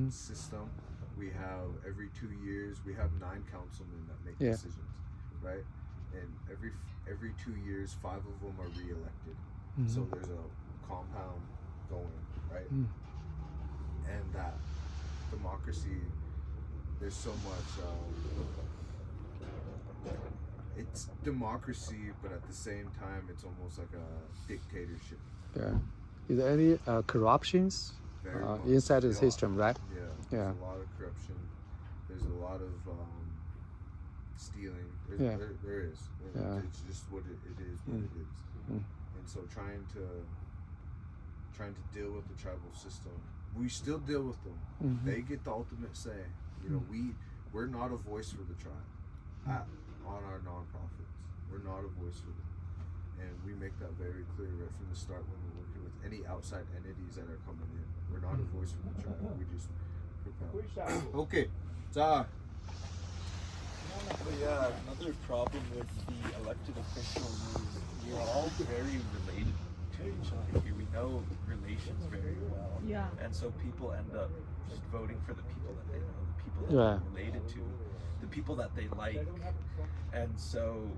system. We have every 2 years we have 9 councilmen that make decisions, right? And every 2 years 5 of them are re-elected. So there's a compound going, right? And that democracy, there's so much it's democracy, but at the same time it's almost like a dictatorship. Is there any corruptions inside the system, right? There's a lot of corruption. There's a lot of stealing. There is. It's just what it is. What it is. And so trying to deal with the tribal system, we still deal with them. They get the ultimate say. You know, we're not a voice for the tribe on our nonprofits. We're not a voice for them, and we make that very clear right from the start when we're working with any outside entities that are coming in. We're not a voice for the tribe. We just propel. Okay, so. But yeah, another problem with the elected officials is we're all very related to each other here. We know relations very well. Yeah. And so people end up just voting for the people that they know, the people that they're related to, the people that they like. And so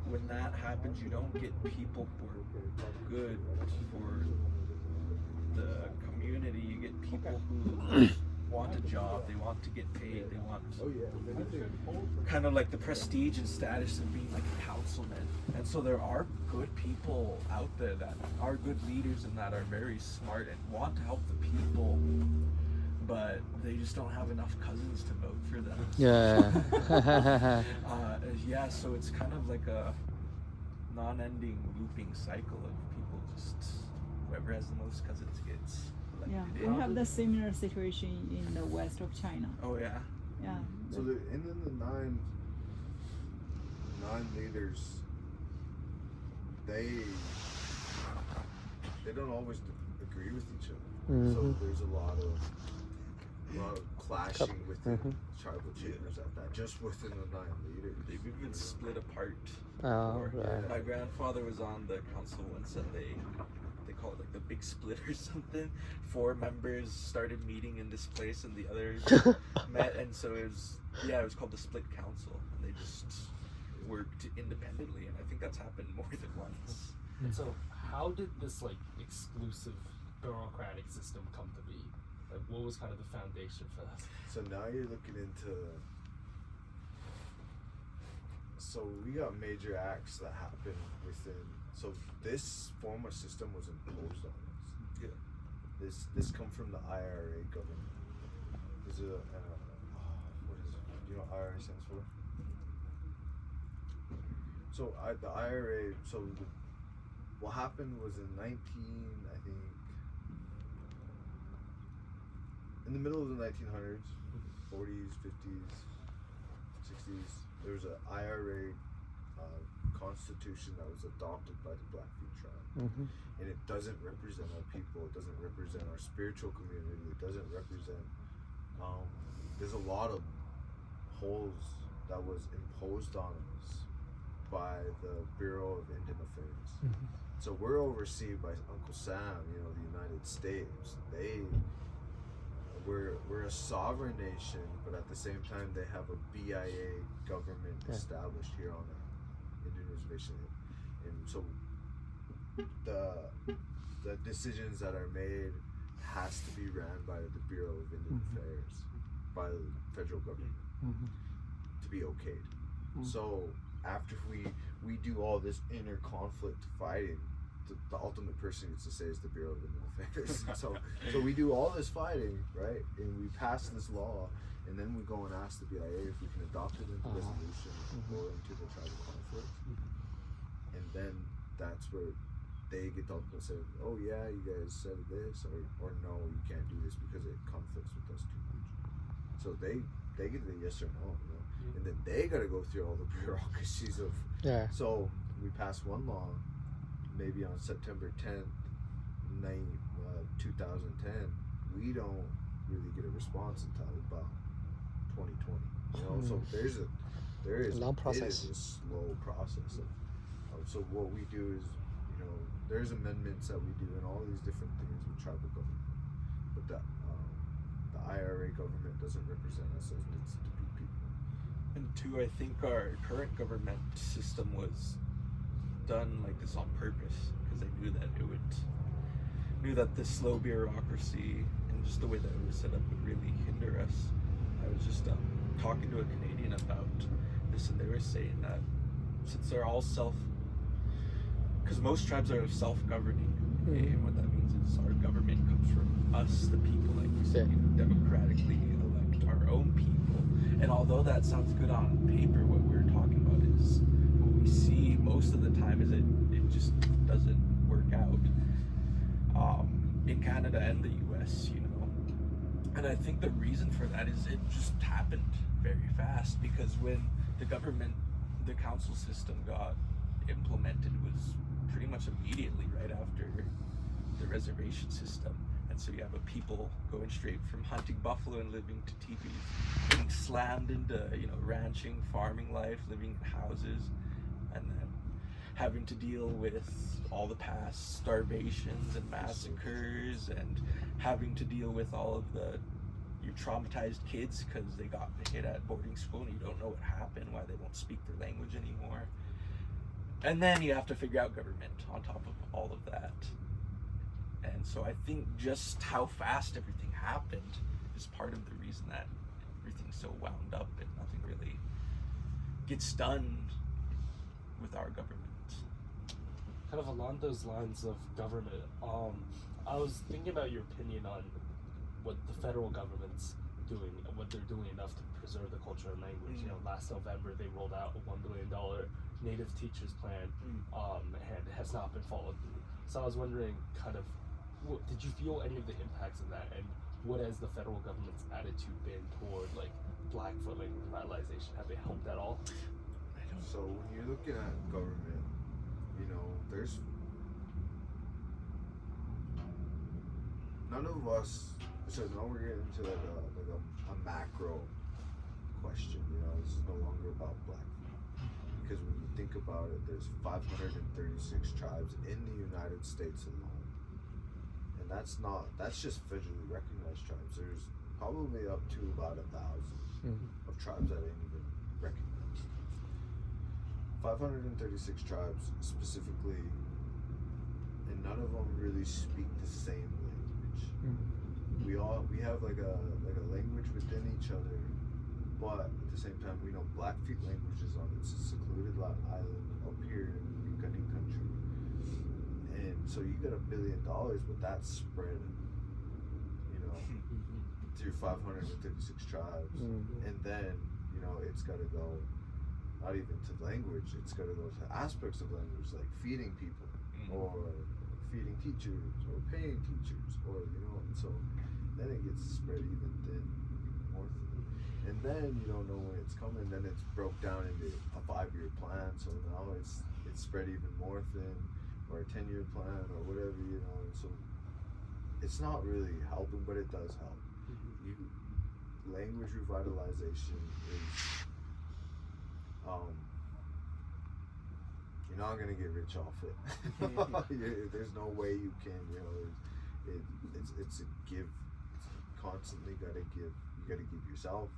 when that happens, you don't get people who are good for the community. You get people who want a job, they want to get paid, they want kind of like the prestige and status of being like a councilman. And so there are good people out there that are good leaders and that are very smart and want to help the people, but they just don't have enough cousins to vote for them. So it's kind of like a non-ending looping cycle of people just, whoever has the most cousins gets elected. Yeah, we How have did- the similar situation in the west of China. Oh yeah. Yeah. So and then the nine leaders, they don't always agree with each other. So there's a lot of clashing within tribal chambers at that, just within the nine leaders. They've even split apart. Oh, before. right. My grandfather was on the council once, and they call it like the big split or something. 4 members started meeting in this place, and the others met, and so it was called the split council, and they just worked independently, and I think that's happened more than once. And so, how did this like exclusive bureaucratic system come to be? Like, what was kind of the foundation for that? So now you're looking into. So we got major acts that happened within. So this form of system was imposed on us. Yeah. This come from the IRA government. There's a what is it? Do you know what IRA stands for? So the IRA. So what happened was in in the middle of the 1900s, 40s, 50s, 60s, there was an IRA constitution that was adopted by the Blackfeet tribe. And it doesn't represent our people, it doesn't represent our spiritual community, it doesn't represent, there's a lot of holes that was imposed on us by the Bureau of Indian Affairs. So we're overseen by Uncle Sam, you know, the United States. We're a sovereign nation, but at the same time they have a BIA government established here on the Indian Reservation, and so the decisions that are made has to be ran by the Bureau of Indian Affairs, by the federal government to be okayed. So after we do all this inner conflict fighting, the ultimate person gets to say is the Bureau of Indian Affairs. so we do all this fighting, right? And we pass this law, and then we go and ask the BIA if we can adopt it into resolution or into the tribal conflict. And then that's where they get the ultimate say, oh yeah, you guys said this, or no, you can't do this because it conflicts with us too much. So they get the yes or no, you know? And then they gotta go through all the bureaucracies of So we pass one law maybe on September 10th, 2010, we don't really get a response until about 2020. You know, so there is a long process. It is a slow process. So what we do is, you know, there's amendments that we do in all these different things with tribal government, but the IRA government doesn't represent us as needs to be people. And 2, I think our current government system was done like this on purpose because they knew that this slow bureaucracy and just the way that it was set up would really hinder us. I was just talking to a Canadian about this, and they were saying that since they're all because most tribes are self-governing, and what that means is our government comes from us, the people, like you said, democratically elect our own people. And although that sounds good on paper, what we're talking about is what we see most of the time is it just doesn't work out in Canada and the US, you know. And I think the reason for that is it just happened very fast, because when the council system got implemented was pretty much immediately right after the reservation system. And so you have a people going straight from hunting buffalo and living to teepees, being slammed into, you know, ranching, farming life, living in houses, and then having to deal with all the past starvations and massacres, and having to deal with all of your traumatized kids because they got hit at boarding school and you don't know what happened, why they won't speak their language anymore. And then you have to figure out government on top of all of that. And so I think just how fast everything happened is part of the reason that everything's so wound up and nothing really gets done with our government. Kind of along those lines of government, I was thinking about your opinion on what the federal government's doing, what they're doing enough to preserve the culture and language. You know, last November they rolled out a $1 billion Native Teachers Plan, and it has not been followed through. So I was wondering, kind of, did you feel any of the impacts of that, and what has the federal government's attitude been toward like Blackfoot language revitalization? Have they helped at all? So when you're looking at government, you know, there's none of us. So now we're getting into like a macro question. You know, this is no longer about Blackfoot, because when you think about it, there's 536 tribes in the United States alone, and that's just federally recognized tribes. There's probably up to about 1,000 of tribes that ain't even recognized. 536 tribes specifically, and none of them really speak the same language. We have like a language within each other, but at the same time we know Blackfeet language is on it's a secluded island up here in Yukon country, and so you got $1 billion, but that's spread, you know, through 536 tribes, and then you know it's got to go not even to language, it's got to go to aspects of language like feeding people or feeding teachers or paying teachers, or you know, and so then it gets spread even thin, even more thin. And then you don't know when it's coming, then it's broke down into a 5-year plan, so now it's spread even more thin, or a 10-year plan or whatever, you know, and so it's not really helping, but it does help. Language revitalization is you're not gonna get rich off it. There's no way you can, you know, it's a give. It's constantly gotta give. You gotta give yourself,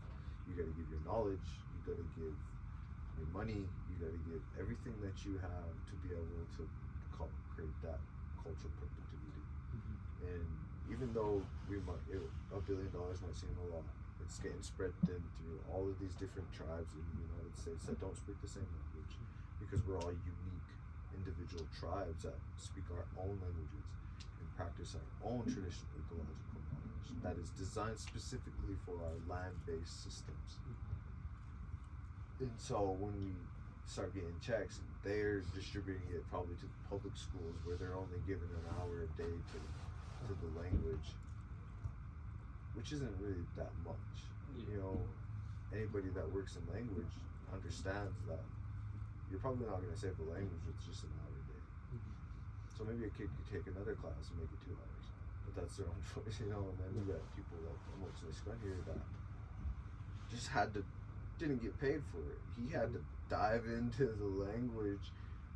you gotta give your knowledge, you gotta give your money, you gotta give everything that you have to be able to create that cultural perpetuity. And even though $1 billion might seem a lot, it's getting spread thin through all of these different tribes in the United States that don't speak the same language, because we're all unique individual tribes that speak our own languages and practice our own traditional ecological knowledge that is designed specifically for our land-based systems. And so when we start getting checks, they're distributing it probably to the public schools where they're only given an hour a day to the language, which isn't really that much. You know, anybody that works in language understands that you're probably not going to save the language with just an hour a day. So maybe a kid could take another class and make it 2 hours, but that's their own choice, you know. And then we got people like Moses here that just didn't get paid for it. He had to dive into the language,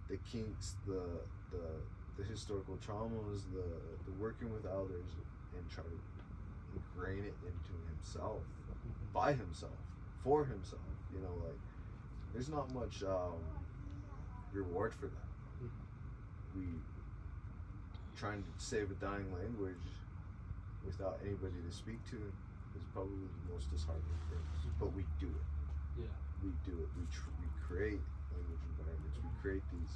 the kinks, the historical traumas, the working with elders, and try to ingrain it into himself, by himself, for himself. You know, like there's not much reward for that. We trying to save a dying language without anybody to speak to is probably the most disheartening thing. But we do it. Yeah. We do it. We create language environments. We create these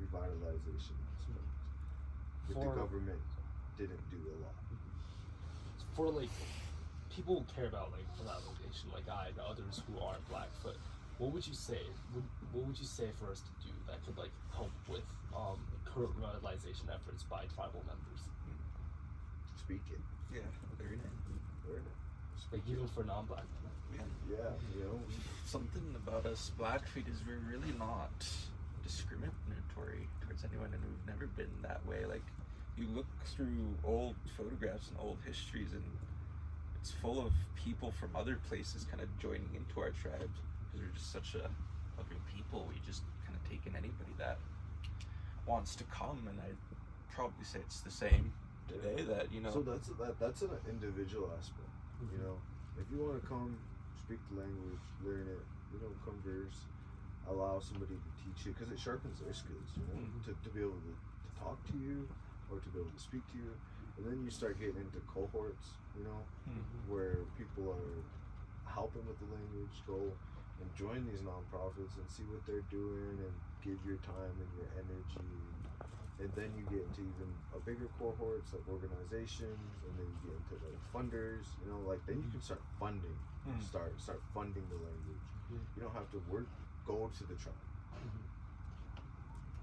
revitalization aspects. But the government didn't do a lot. For like people who care about like revitalization, like I and others who aren't Blackfoot, what would you say? What would you say for us to do that could like help with current revitalization efforts by tribal members? Speak it. Yeah, learn it. Learn it. Like even for non-Black people. Yeah, you know. Something about us Blackfeet is we're really not discriminatory towards anyone, and we've never been that way. Like, you look through old photographs and old histories, and it's full of people from other places kind of joining into our tribes, because we're just such a loving people. We just kind of take in anybody that wants to come, and I'd probably say it's the same today. That, you know, So that's an individual aspect. You know, if you want to come, speak the language, learn it, you know, converse, allow somebody to teach you, because it sharpens their skills, you know, to be able to talk to you or to be able to speak to you. And then you start getting into cohorts, you know, where people are helping with the language. Go and join these nonprofits and see what they're doing and give your time and your energy. And then you get into even a bigger cohorts like organizations, and then you get into like funders, you know, like then you can start funding, start funding the language. You don't have to go to the tribe,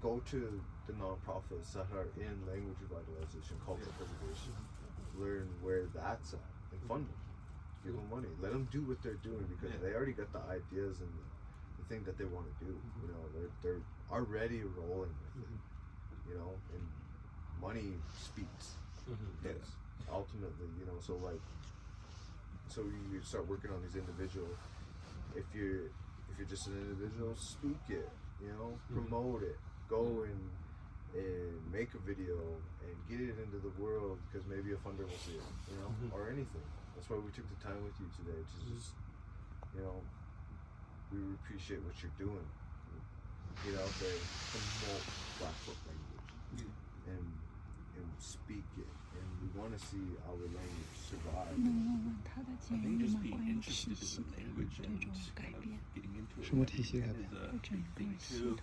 go to the the nonprofits that are in language revitalization, cultural preservation, learn where that's at and fund them. Give them money. Let them do what they're doing because they already got the ideas and the thing that they want to do. You know, they're already rolling with it. You know, and money speaks. Yes. Ultimately, you know, so you start working on these individual. If you're just an individual, speak it. You know, promote it. Go and make a video and get it into the world because maybe a funder will see it. You know, or anything. That's why we took the time with you today to just, you know, we appreciate what you're doing. You know, to promote Blackfoot language and speak it, and we want to see our language survive. I think just being interested in the language and kind of getting into it 什么体系改变？ is a big thing too.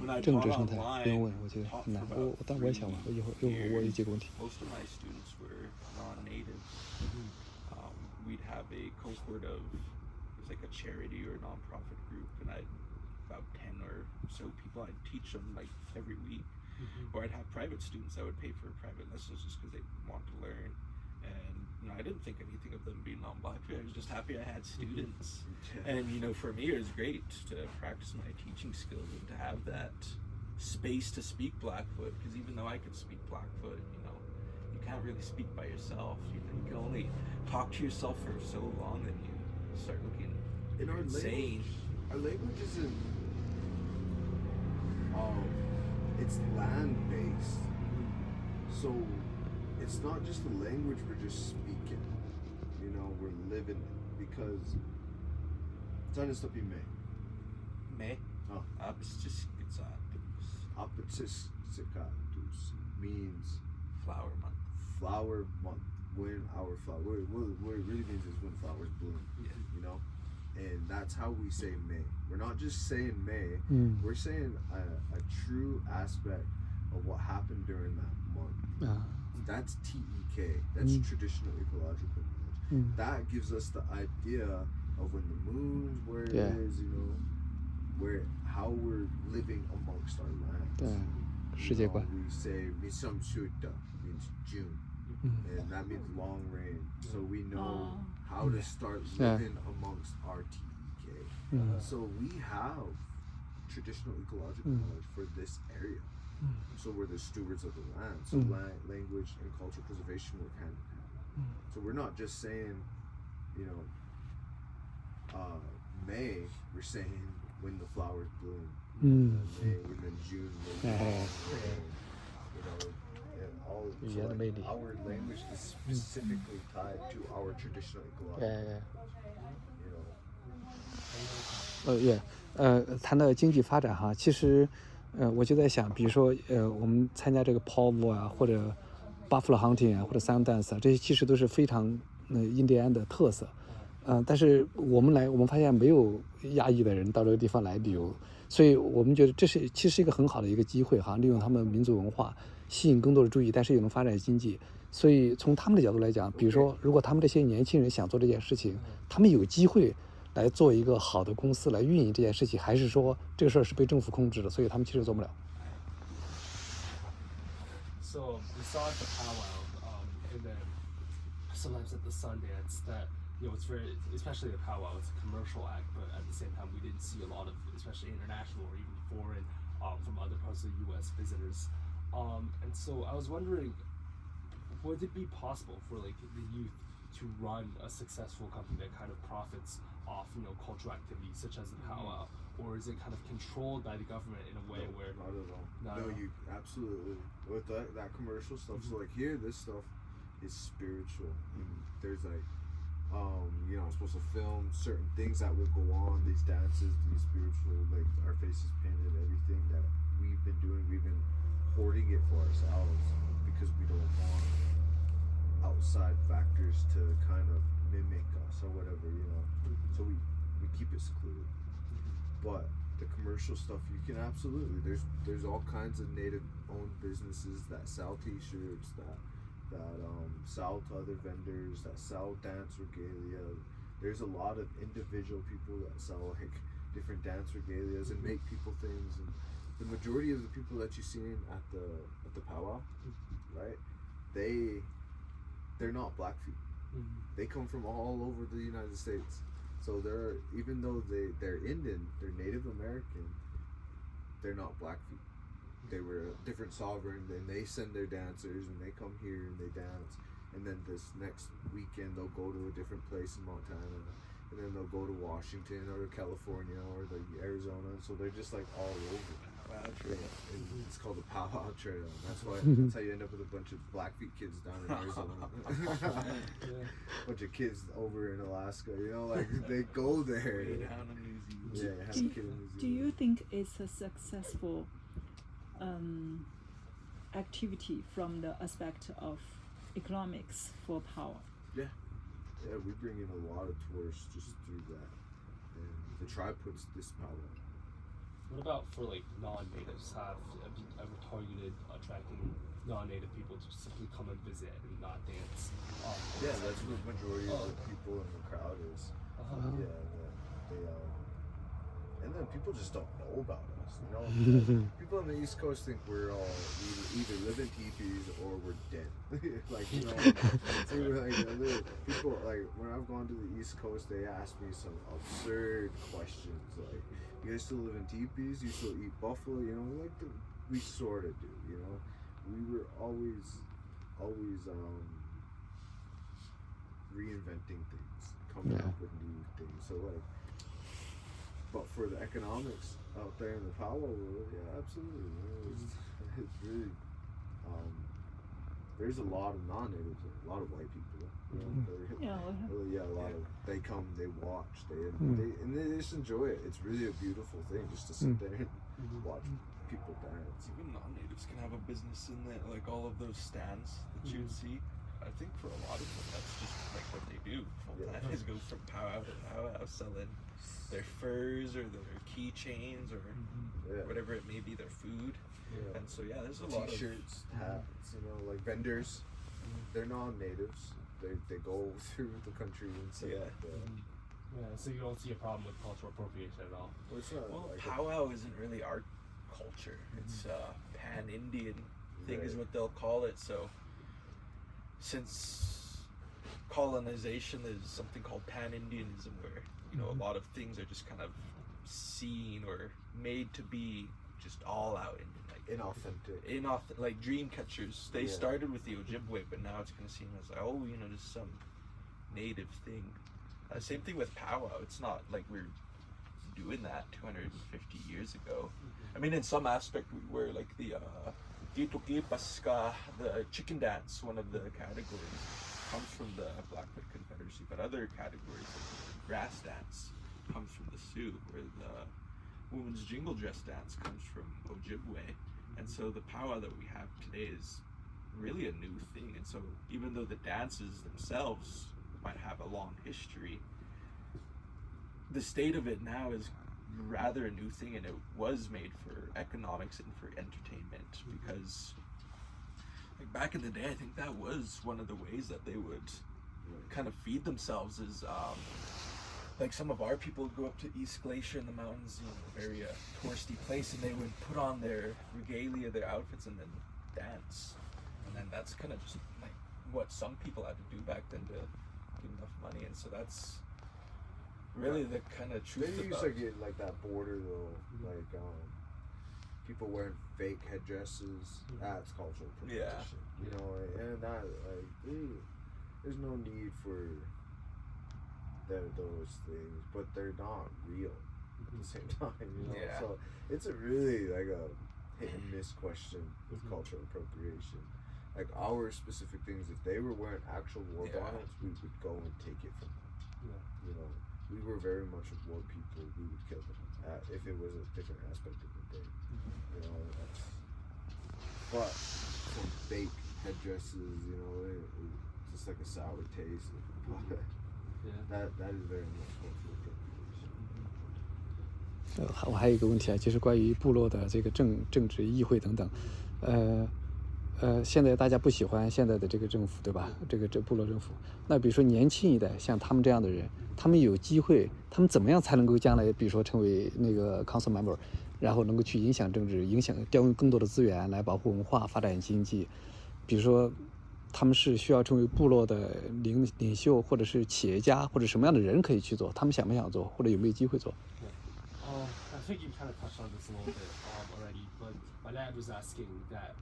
When I 政 taught 治生态不 online, 用问，我觉得 taught 很 for 难。 about 但我也想问，我一会儿我有几个问题。 most of my students were non-native. We'd have a cohort of, it was like a charity or a nonprofit group, and I'd about 10 or so people. I'd teach them like every week, or I'd have private students that would pay for private lessons just because they want to learn. And you know, I didn't think anything of them being non-Blackfoot. I was just happy I had students, and you know, for me it was great to practice my teaching skills and to have that space to speak Blackfoot. Because even though I could speak Blackfoot, you know, you can't really speak by yourself. You know, you can only talk to yourself for so long that you start looking In our insane. Our language isn't. It's land-based, so it's not just the language we're just speaking. You know, we're living it because. Tanistapime. Me? Oh. Apatis Sikatus means Flower month. flower month. When our flower, what it really means is when flowers bloom. Yeah. You know, and that's how we say May. We're not just saying May. We're saying a true aspect of what happened during that month. That's TEK. That's traditional ecological knowledge. That gives us the idea of when the moon's where it is. You know, how we're living amongst our lands. 对， 世 You 界 know, 观。 we say Misamshuta means June, and that means long rain. So we know how to start living amongst our TEK. So we have traditional ecological knowledge for this area. So we're the stewards of the land. So language and cultural preservation work hand in hand. So we're not just saying, you know, May. We're saying when the flowers bloom. And then June, when the rain, you know, and all. Yeah, So maybe. our language is specifically tied to our traditional ecological. You know. 谈到经济发展哈，其实，我就在想，比如说，我们参加这个 POV 啊，或者 Buffalo Hunting 啊，或者 Sundance 啊，这些其实都是非常印第安的特色。但是我们发现没有亚裔的人到这个地方来旅游，所以我们觉得这是其实一个很好的一个机会哈，利用他们民族文化吸引更多的注意，但是也能发展经济。所以从他们的角度来讲，比如说，如果他们这些年轻人想做这件事情，他们有机会来做一个好的公司来运营这件事情，还是说这个事儿是被政府控制的，所以他们其实做不了。 So we saw at the powwow, and then sometimes at the Sundance that, you know, it's very, especially the powwow, it's a commercial act, but at the same time we didn't see a lot of, especially international or even foreign, from other parts of the U.S. visitors. And so I was wondering, would it be possible for like the youth to run a successful company that kind of profits off, you know, cultural activities such as the powwow, or is it kind of controlled by the government in a way where? Not at all. Not No, at all. you absolutely with that commercial stuff. So like here, this stuff is spiritual. And there's like, you know, I'm supposed to film certain things that will go on. These dances, these spiritual, like our faces painted, everything that we've been doing. We've been hoarding it for ourselves because we don't want outside factors to kind of mimic us or whatever, you know. So we keep it secluded. But the commercial stuff, you can absolutely. There's all kinds of native-owned businesses that sell T-shirts, that sell to other vendors, that sell dance regalia. There's a lot of individual people that sell like different dance regalias and make people things, and the majority of the people that you see at the powwow, right? They're not Blackfeet. They come from all over the United States. So even though they're Indian, they're Native American, they're not Blackfeet. They were a different sovereign, and they send their dancers, and they come here and they dance. And then this next weekend they'll go to a different place in Montana, and then they'll go to Washington or California or the Arizona. So they're just like all over. Powwow Trail. It's called the Powwow Trail. That's how you end up with a bunch of Blackfeet kids down in Arizona. Bunch of kids over in Alaska. You know, like they go there. Way down in New Zealand. Yeah, have a kid in New Zealand. Do you think it's a successful activity from the aspect of economics for powwow? Yeah, we bring in a lot of tourists just through that, and the tribe puts this powwow. What about for like non-natives? Have you ever targeted attracting non-native people to simply come and visit and not dance? Yeah, that's what the majority of the people in the crowd is. Yeah, and then people just don't know about us. You know, like, people on the East Coast think we're all either live in teepees or we're dead. Like, you know, so like, people like when I've gone to the East Coast, they ask me some absurd questions like, "You guys still live in teepees? You still eat buffalo?" You know, like we sort of do. You know, we were always reinventing things, coming up with new things. So like. But for the economics out there in the powwow world, yeah, absolutely. It's really, there's a lot of non-natives, a lot of white people. You know, a lot of they come, they watch, and they just enjoy it. It's really a beautiful thing just to sit there and watch people dance. Even non-natives can have a business in that, like all of those stands that you'd see. I think for a lot of them, that's just like what they do. Full time is go from powwow to powwow, selling their furs or their keychains or whatever it may be, their food. And so there's a lot of T-shirts, hats, you know, like vendors. They're non-natives. They go through the country and say so you don't see a problem with cultural appropriation at all? Well, powwow isn't really our culture. It's a pan-Indian thing is what they'll call it. So since colonization, there's something called pan-Indianism where, you know, a lot of things are just kind of seen or made to be just all out Indian, like inauthentic, like dream catchers. They started with the Ojibwe, but now it's going to seem as like, oh, you know, just some native thing. Same thing with powwow. It's not like we're doing that 250 years ago. I mean, in some aspect, we were like the Tituki Paska, the chicken dance, one of the categories, comes from the Blackfoot Confederacy, but other categories, like the grass dance, comes from the Sioux, where the women's jingle dress dance comes from Ojibwe. And so the powwow that we have today is really a new thing. And so even though the dances themselves might have a long history, the state of it now is rather a new thing, and it was made for economics and for entertainment, because like back in the day, I think that was one of the ways that they would kind of feed themselves is like some of our people would go up to East Glacier in the mountains, you know, very touristy place, and they would put on their regalia, their outfits, and then dance. And then that's kind of just like what some people had to do back then to get enough money. And so that's really the kind of truth. They used to get like that border though, like people wearing fake headdresses. That's cultural appropriation. You know, and that like there's no need for those things, but they're not real at the same time. You know, so it's a really like a hit and miss question with cultural appropriation. Like our specific things, if they were wearing actual war bonnets, we would go and take it from them. You know, we were very much of war people. We would kill them if it was a different aspect of the day. You know, but some fake headdresses, you know, just like a sour taste. That is very much cultural appropriation. 我还有一个问题啊，就是关于部落的这个政治、议会等等，现在大家不喜欢现在的这个政府，对吧？这部落政府。那比如说年轻一代，像他们这样的人，他们有机会，他们怎么样才能够将来，比如说成为那个 council member，然后能够去影响政治，调用更多的资源来保护文化、发展经济。比如说，他们是需要成为部落的领袖，或者是企业家，或者什么样的人可以去做？他们想不想做，或者有没有机会做？ I think you kind of touched on this a little bit already, but my dad was asking that,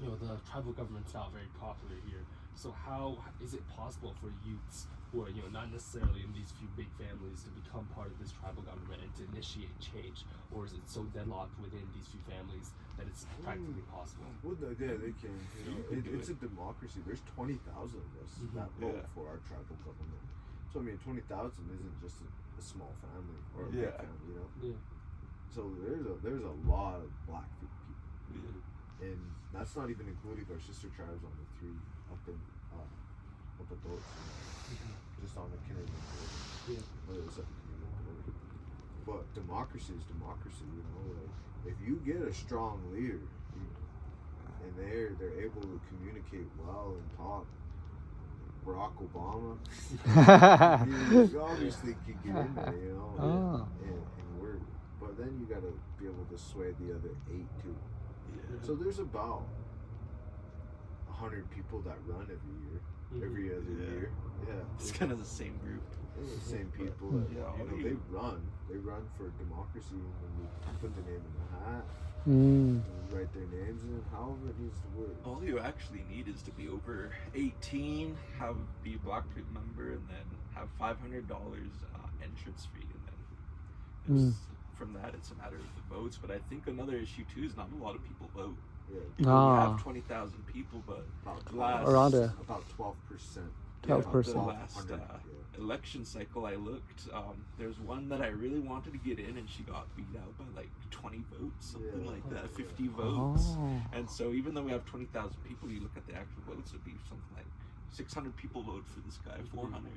you know, the tribal government's not very popular here. So how is it possible for youths who are, you know, not necessarily in these few big families to become part of this tribal government and to initiate change? Or is it so deadlocked within these few families that it's practically impossible? Well, yeah, they can. It's a democracy. There's 20,000 of us that vote for our tribal government. So I mean, 20,000 isn't just a small family or a big family, you know. Yeah. So there's a lot of Blackfeet people, and that's not even including our sister tribes on the three up adults, just on the Canadian border. But democracy is democracy, you know. Like, if you get a strong leader, and they're able to communicate well and talk, Barack Obama, you obviously could get in there, you know, and work. But then you gotta be able to sway the other 8 too. So there's about 100 people that run every other year. Yeah, It's kind of the same group. They're the same people. That, they run for democracy, and you put their name in the hat, and write their names in, however it needs to work. All you actually need is to be over 18, be a Blackfeet member, and then have $500 entrance fee, and then from that it's a matter of the votes. But I think another issue too is not a lot of people vote. Yeah, You have 20,000 people, but Around about 12%. 12%. The last election cycle I looked, there's one that I really wanted to get in, and she got beat out by like 20 votes, something like that, 50 votes. And so even though we have 20,000 people, you look at the actual votes, it'd be something like 600 people vote for this guy, 400.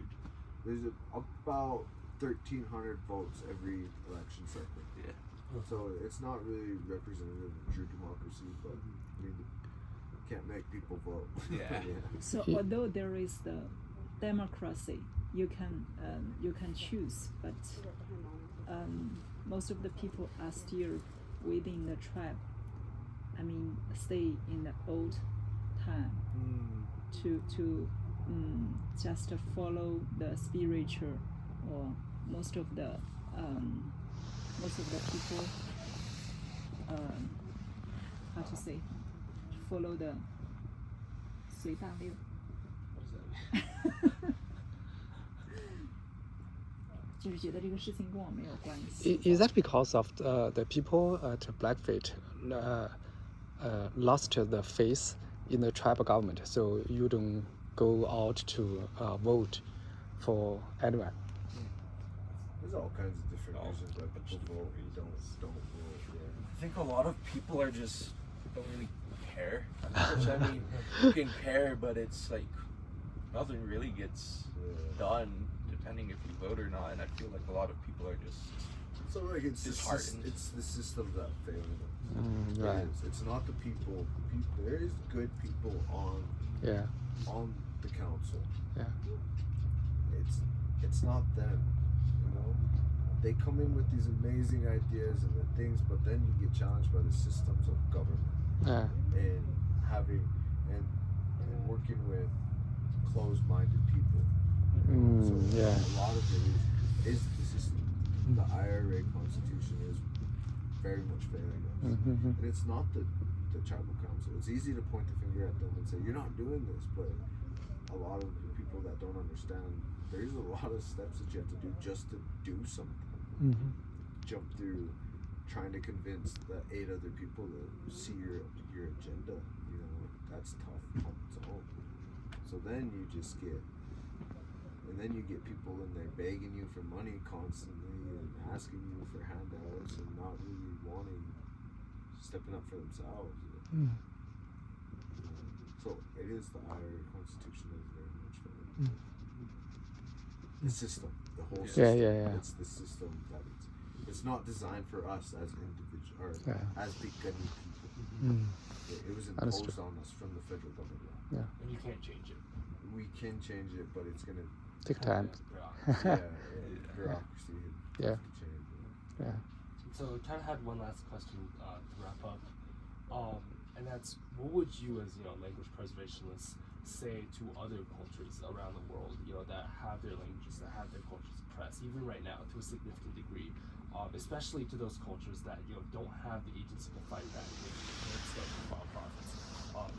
There's about 1,300 votes every election cycle. Yeah. So it's not really representative of true democracy, but I mean, you can't make people vote. Yeah. So although there is the democracy, you can choose, but most of the people are still within the tribe. I mean, stay in the old time to just follow the spiritual, or most of the people, how to say, follow the 随大流。 What does that mean? 就是觉得这个事情跟我没有关系。 Is that because of the people at Blackfeet lost the faith in the tribal government, so you don't go out to vote for anyone? There's all kinds of different reasons why people vote and don't vote. Yeah. I think a lot of people are just don't really care. I mean, you can care, but it's like nothing really gets done depending if you vote or not. And I feel like a lot of people are just So like it's disheartened. it's the systems that fail them. Right. It's not the people. There is good people on the council. Yeah. It's not them. You know, they come in with these amazing ideas and the things, but then you get challenged by the systems of government and having and working with closed-minded people. So a lot of it is the system. The IRA Constitution is very much failing us. And it's not the tribal council. It's easy to point the finger at them and say, you're not doing this, but a lot of the people that don't understand, there's a lot of steps that you have to do just to do something. Jump through trying to convince the 8 other people to see your agenda. You know, that's tough on its own. So then you just get people in there begging you for money constantly and asking you for handouts and not really stepping up for themselves. So it is the IRA Constitution that is very much failing. The system, the whole system. It's the system that it's not designed for us as individuals or as Piikani people. It was imposed on us from the federal government. Yeah. And you can't change it. We can change it, but it's gonna Take time. bureaucracy. Yeah. To change it. Yeah. So I kind of had one last question to wrap up, and that's what would you, as language preservationists, say to other cultures around the world, that have their languages, that have their cultures suppressed, even right now, to a significant degree, especially to those cultures that don't have the agency to fight back against the profits.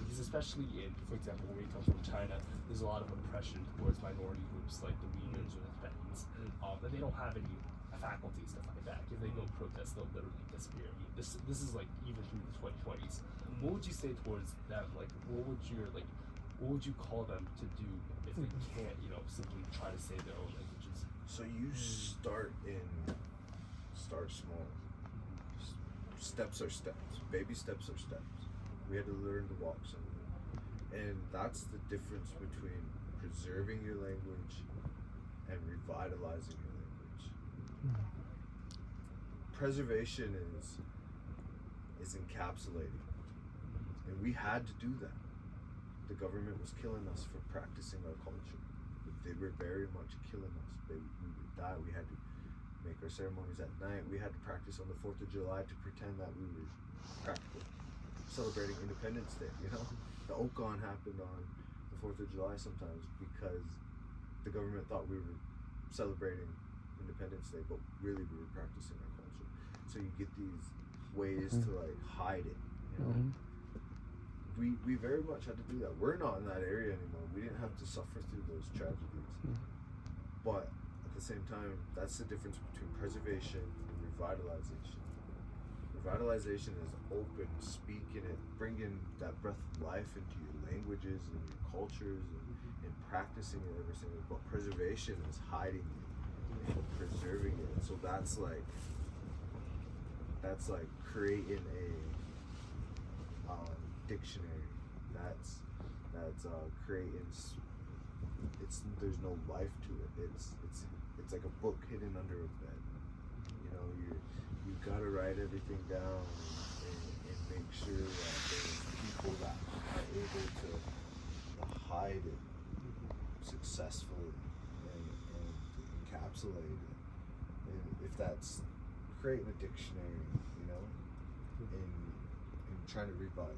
Because especially in, for example, when we come from China, there's a lot of oppression towards minority groups like the Uyghurs or the Tibetans, and they don't have any faculties to fight back. If they go protest, they'll literally disappear. I mean, this is like even through the 2020s. What would you say towards them? Like, what would you call them to do if they can't, simply try to say their own languages? So you start small. Steps are steps. Baby steps are steps. We had to learn to walk somewhere. And that's the difference between preserving your language and revitalizing your language. Preservation is encapsulating. And we had to do that. The government was killing us for practicing our culture. They were very much killing us. We would die. We had to make our ceremonies at night. We had to practice on the 4th of July to pretend that we were practically celebrating Independence Day. The Okan happened on the 4th of July sometimes because the government thought we were celebrating Independence Day, but really we were practicing our culture. So you get these ways to hide it. We very much had to do that. We're not in that area anymore. We didn't have to suffer through those tragedies. But at the same time, that's the difference between preservation and revitalization. Revitalization is open, speaking it, bringing that breath of life into your languages and your cultures and practicing it every single day. But preservation is hiding it and preserving it. So that's like creating a dictionary. That's creating. There's no life to it. It's like a book hidden under a bed. You've got to write everything down and make sure that there's people that are able to hide it successfully and to encapsulate it. And if that's creating a dictionary, and trying to revive,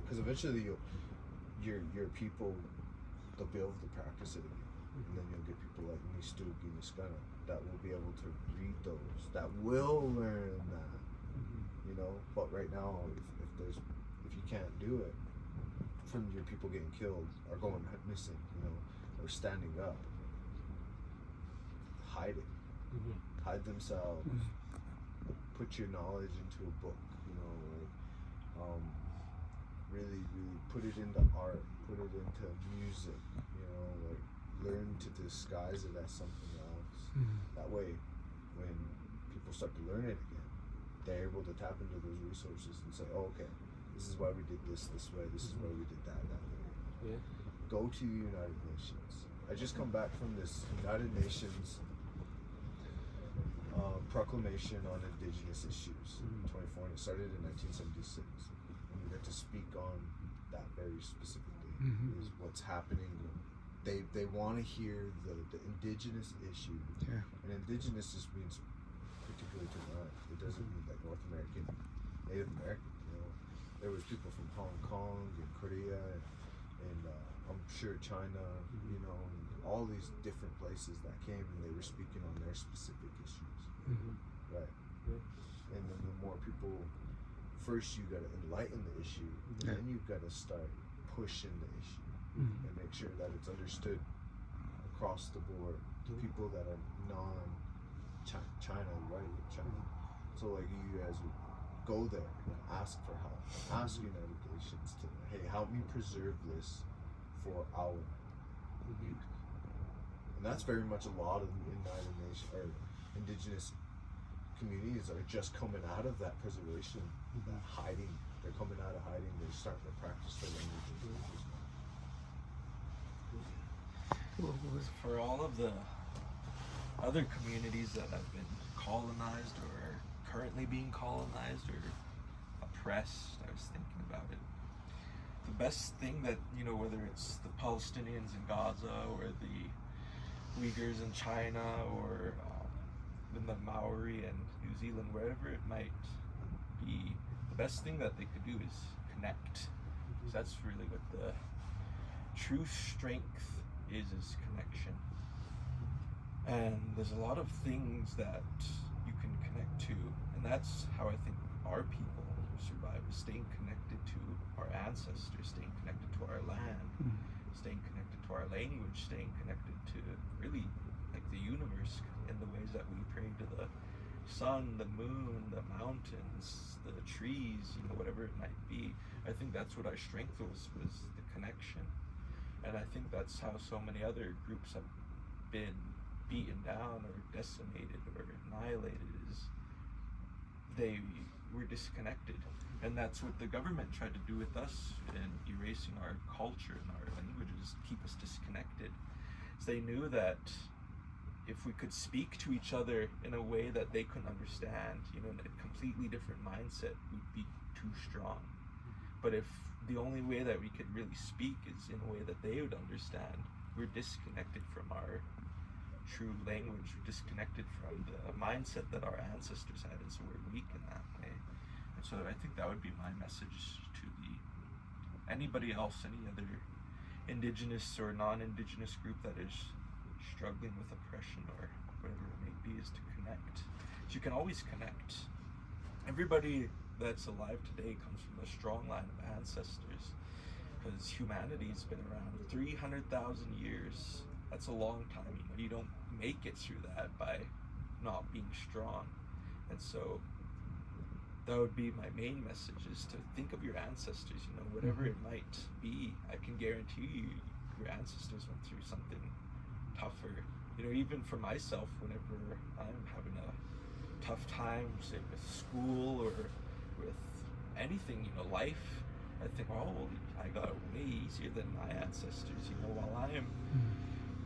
because eventually your people, they'll be able to practice it again. And then you'll get people like Nistugi Niskana that will be able to read those, that will learn that, But right now, if you can't do it, from your people getting killed or going missing, or standing up, hide it, hide themselves, put your knowledge into a book, really put it into art, put it into music, learn to disguise it as something else. That way, when people start to learn it again, they're able to tap into those resources and say, oh, okay, this is why we did this way, this is why we did that way. Go to the United Nations. I just come back from this United Nations proclamation on indigenous issues in 24, and it started in 1976. And we get to speak on that very specifically, is what's happening. They want to hear the indigenous issue, and indigenous just means particularly to North. It doesn't mean like North American, Native American. There was people from Hong Kong and Korea, and I'm sure China, and all these different places that came, and they were speaking on their specific issues. Right. And then the more people, first you gotta enlighten the issue, and then you've gotta start pushing the issue and make sure that it's understood across the board to people that are non-China, right? China. So like you guys would go there and ask for help, ask United Nations to, hey, help me preserve this for our youth. And that's very much a lot of the United Nations or indigenous communities are just coming out of that preservation, that hiding. They're coming out of hiding. They're starting to practice their language. For all of the other communities that have been colonized or are currently being colonized or oppressed, I was thinking about it. The best thing that, whether it's the Palestinians in Gaza or the Uyghurs in China or in the Maori and New Zealand, wherever it might be, the best thing that they could do is connect. So that's really what the true strength is connection. And there's a lot of things that you can connect to, and that's how I think our people survive, is staying connected to our ancestors, staying connected to our land, staying connected to our language, staying connected to really like the universe in the ways that we pray to the sun, the moon, the mountains, the trees, you know, whatever it might be. I think that's what our strength was the connection. And I think that's how so many other groups have been beaten down or decimated or annihilated, is they were disconnected. And that's what the government tried to do with us in erasing our culture and our languages, keep us disconnected. So they knew that if we could speak to each other in a way that they couldn't understand, you know, in a completely different mindset, we'd be too strong. But if the only way that we could really speak is in a way that they would understand, we're disconnected from our true language, we're disconnected from the mindset that our ancestors had, and so we're weak in that way. And so I think that would be my message to anybody else, any other indigenous or non-indigenous group that is struggling with oppression or whatever it may be, is to connect. So you can always connect. Everybody that's alive today comes from a strong line of ancestors, because humanity's been around 300,000 years. That's a long time. You know, you don't make it through that by not being strong. And so that would be my main message, is to think of your ancestors, you know, whatever it might be. I can guarantee you your ancestors went through something tougher. You know, even for myself, whenever I'm having a tough time, say with school or with anything, you know, life, I think, oh, I got it way easier than my ancestors, you know, while I am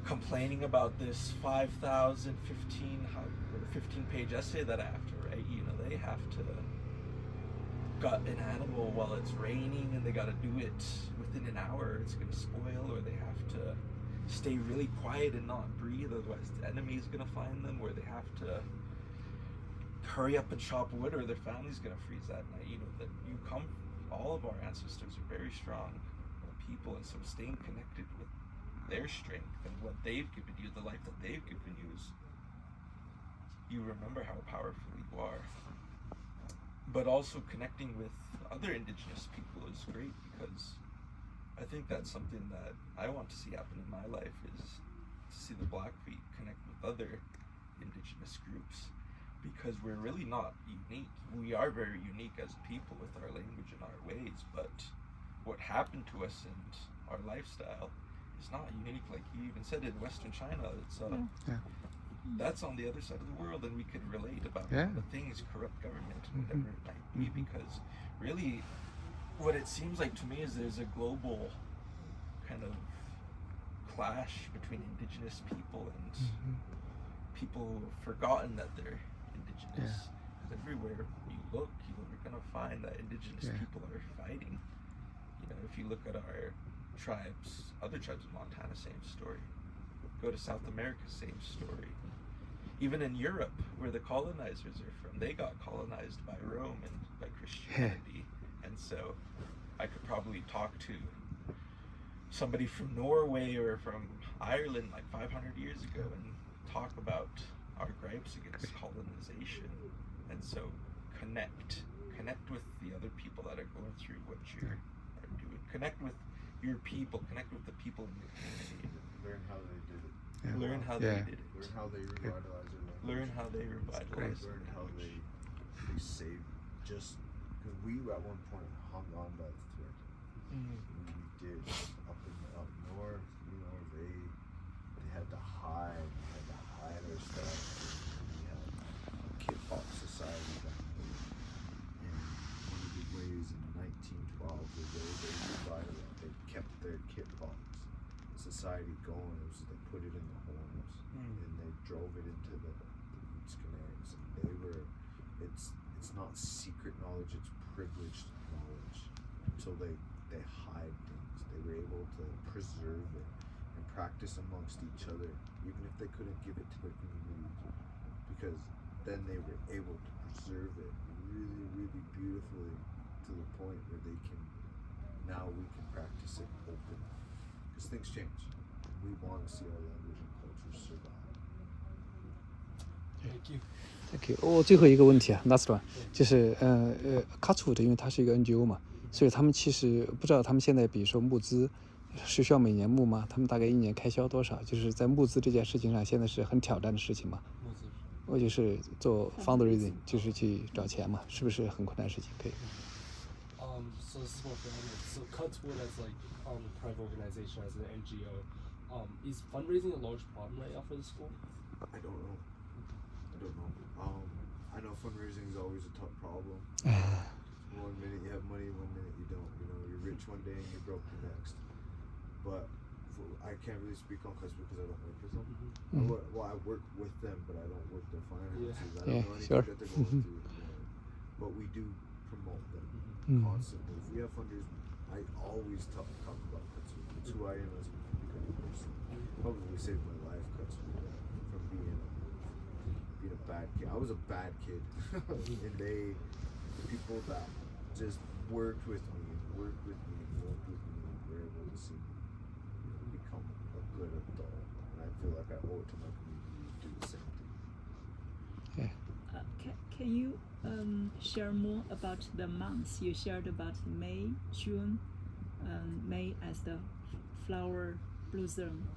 complaining about this 15-page essay that I have to write, you know, they have to gut an animal while it's raining, and they got to do it within an hour, it's going to spoil, or they have to stay really quiet and not breathe, otherwise the enemy is going to find them, or they have to hurry up and chop wood, or their family's going to freeze that night. You know, that you come, all of our ancestors are very strong people, and so staying connected with their strength and what they've given you, the life that they've given you, is you remember how powerful you are. But also connecting with other indigenous people is great, because I think that's something that I want to see happen in my life, is to see the Blackfeet connect with other indigenous groups, because we're really not unique. We are very unique as people with our language and our ways, but what happened to us and our lifestyle is not unique. Like you even said, in Western China, it's that's on the other side of the world, and we could relate about the things, corrupt government, whatever it might be, because really what it seems like to me is there's a global kind of clash between indigenous people and people who have forgotten that they're indigenous. Because everywhere you look, you're going to find that indigenous people are fighting. You know, if you look at our tribes, other tribes in Montana, same story. Go to South America, same story. Even in Europe, where the colonizers are from, they got colonized by Rome and by Christianity. And so I could probably talk to somebody from Norway or from Ireland like 500 years ago and talk about our gripes against colonization. And so connect with the other people that are going through what you are doing. Connect with your people, connect with the people in your community. Learn how they did it. Learn how they did it. Learn how they revitalized their language. Learn how they revitalized. Learn how they saved. Just because we at one point hung on by the thread. We did up north. You know, they had to hide. They had to hide our stuff. We had a kit box society back then. And one of the ways in 1912 was they kept their kit box society going. It was they put it in the homes and they drove it into the Utes Canaries, and they were it's not secret knowledge, it's privileged knowledge. So they hide things. They were able to preserve it and practice amongst each other, even if they couldn't give it to their communities, because then they were able to preserve it really, really beautifully to the point where they can, now we can practice it open. Because things change. We want to see our language and culture survive. Thank you. Thank you。我最后一个问题啊，Last one，就是Cutswood，因为它是一个 NGO 嘛，所以他们其实不知道他们现在比如说募资是需要每年募吗？他们大概一年开销多少？就是在募资这件事情上，现在是很挑战的事情嘛。我就是做 fundraising， 就是去找钱嘛，是不是很困难的事情？可以。So this is more for him. So Cutswood as like a private organization, as an NGO, is fundraising a large problem right now for the school? I don't know. I know fundraising is always a tough problem. One minute you have money, one minute you don't. You know, you're rich one day and you're broke the next. But I can't really speak on Cutswood because I don't work with them. I work with them, but I don't work their finances. I don't know anything that they're going through. But we do promote them constantly. If we have fundraising, I always talk about Cutswood. It's who I am as a person. Probably saved my life, Cutswood, from being a bad kid. I was a bad kid, and the people that just worked with me, were able to see me become a good adult. And I feel like I owe it to my community to do the same thing. Can you share more about the months? You shared about May, June, May as the flower blossom,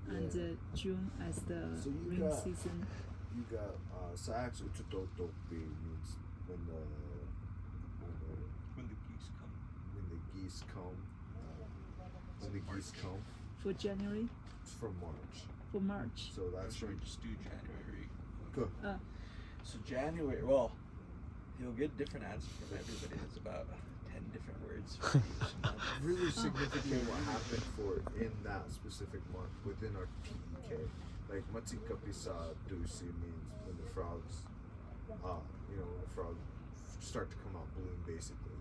and June as the rain season. You got Sax Uchutotopi means when the geese come. When the geese come. For January? It's for March. For March. So that's Sure, just do January. Good. So January, well, you'll get different answers from everybody. There's about 10 different words for each month. Really significant what happened in that specific month within our TEK. Like Matsika Pisa Dusi means when the frogs, when the frogs start to come out bloom, basically.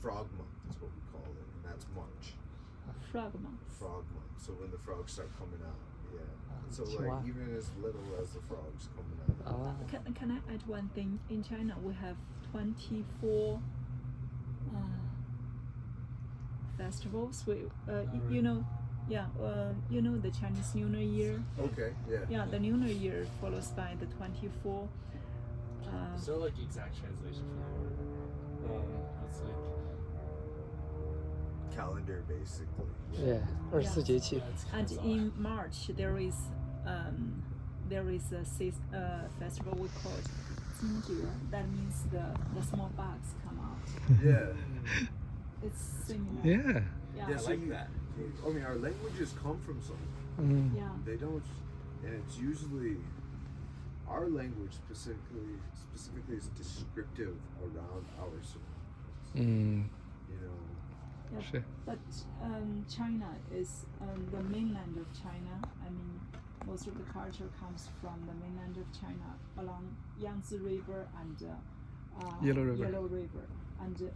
Frog month is what we call it, and that's March. Frog month. Frog month. So when the frogs start coming out, yeah. So like even as little as the frogs coming out. Can I add one thing? In China, we have 24 festivals. You know the Chinese Lunar Year. Okay, yeah. Yeah, the Lunar Year follows by the 24. Is there like exact translation for the word? It's like calendar basically. Yeah, 24节气。 And in March there is a festival we call Jingjie. That means the small bugs come out. Yeah. It's similar. Yeah. Yeah. I like that. I mean, our languages come from something. Yeah. They don't, and it's usually our language specifically is descriptive around our surroundings. You know. Yeah, Sure. but China is the mainland of China. I mean, most of the culture comes from the mainland of China along Yangtze River and Yellow River. And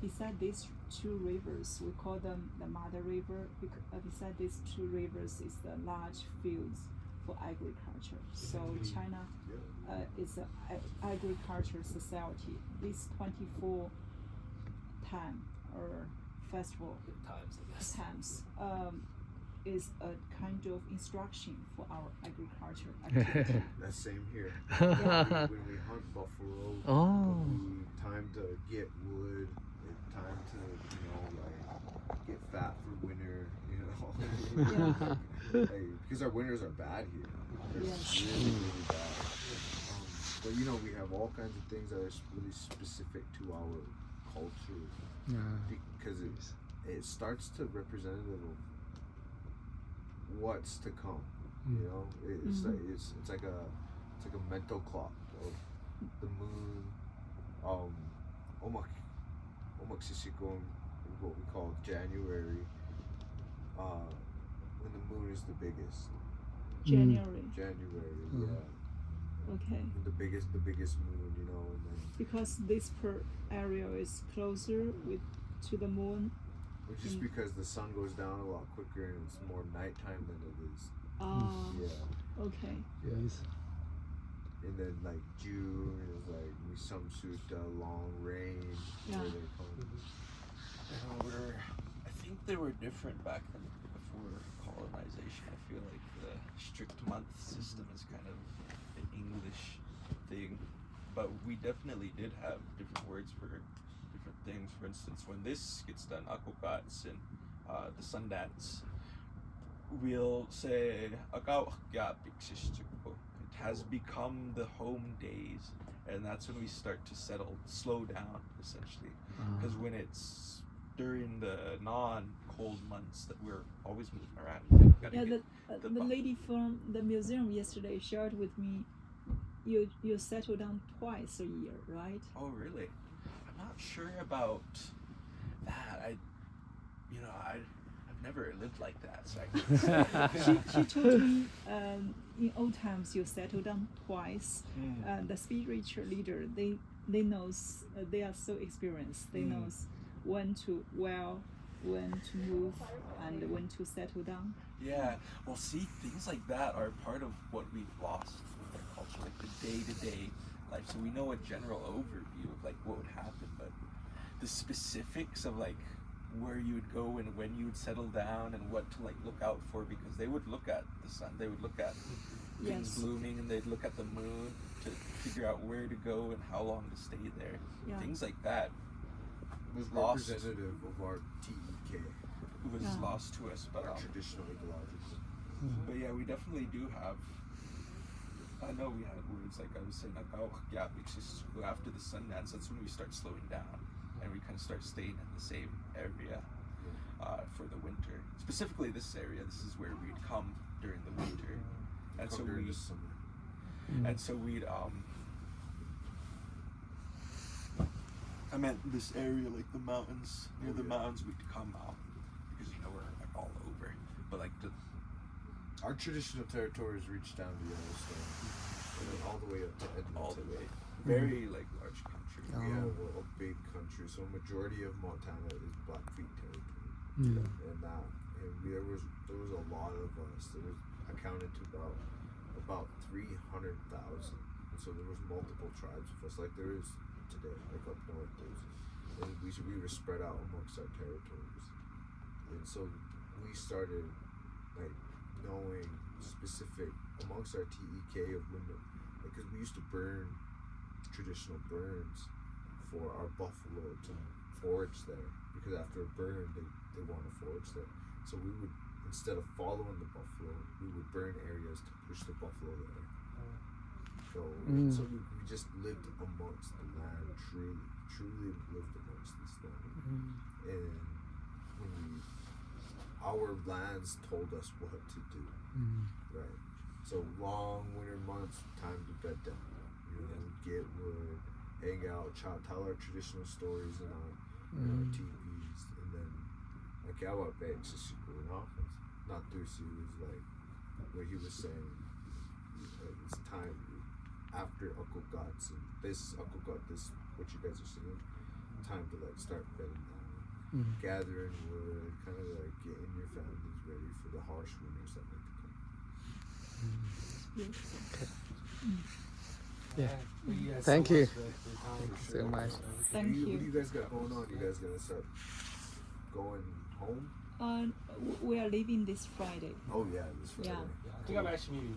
beside these two rivers, we call them the Mother River. Beside these two rivers is the large fields for agriculture. So China is an agriculture society. This 24 time or festival times is a kind of instruction for our agriculture activity. That's same here. Yeah. When we hunt buffalo, Oh. time to get wood, time to get fat for winter. Because our winters are bad here. They're Yes. really, really bad. But we have all kinds of things that are really specific to our culture because it starts to representative of what's to come. It's like a mental clock of the moon. Omaksishikon is what we call January. When the moon is the biggest. January. Yeah. Okay. The biggest moon, and then Because this area is closer to the moon. which is because the sun goes down a lot quicker and it's more nighttime than it is. Ah. Yeah. Okay. Yeah. And then like June is like Misumsuta, long range. Yeah. Where they call it. I think they were different back then before colonization. I feel like the strict month system is kind of an English thing, but we definitely did have different words for different things. For instance, when this gets done, Akokats and the Sundance, we'll say Akaw It has become the home days, and that's when we start to slow down essentially, because when it's during the non-cold months that we're always moving around. Gotta Yeah, get the lady from the museum yesterday shared with me, you settle down twice a year, right? Oh, really? I'm not sure about that. I've never lived like that, so I can't say. She told me in old times you settle down twice. The spiritual leader, they knows they are so experienced. They knows when to move and when to settle down. Yeah, well, see, things like that are part of what we've lost with our culture, like the day-to-day life. So we know a general overview of like what would happen, but the specifics of like where you would go and when you would settle down and what to like look out for, because they would look at the sun, they would look at things blooming, and they'd look at the moon to figure out where to go and how long to stay there. Yeah. Things like that Was lost. representative of our TEK, was Yeah. lost to us, but our traditional ecological. But yeah, we definitely do have. I know we had words like I was saying, like, oh, yeah, because after the Sundance, that's when we start slowing down and we kind of start staying in the same area for the winter. Specifically, this area. This is where we'd come during the winter, and so during we the summer. and so we'd I meant this area, like the mountains. Near the mountains, we'd come because we're like all over. But like Our traditional territories reach down to Yellowstone, and then all the way up to Edmonton. all the way, very like large country. We have a big country, so a majority of Montana is Blackfeet territory, and there was a lot of us. There was accounted to about 300,000, and so there was multiple tribes of us, like there is today, like up north. And we were spread out amongst our territories, and so we started like knowing specific amongst our TEK of when, because we used to burn traditional burns for our buffalo to forage there, because after a burn they want to forage there. So we would, instead of following the buffalo, we would burn areas to push the buffalo there. So we just lived amongst the land, truly lived amongst this land. And when our lands told us what to do, right? So long winter months, time to bed down. Get wood, hang out, tell our traditional stories in our teepees, and then like our banks is super in office. Not Dusi was like what he was saying. It's time after Uncle Gots and this Uncle Got this what you guys are singing. Time to like start bedding down, gathering wood, kind of like getting your families ready for the harsh winters that might come. Yeah. Thank you. Thank you so much. Thank What do you. you guys got going on? You guys gonna start going home? We are leaving this Friday. Oh yeah, this Friday. Yeah. I think I'm actually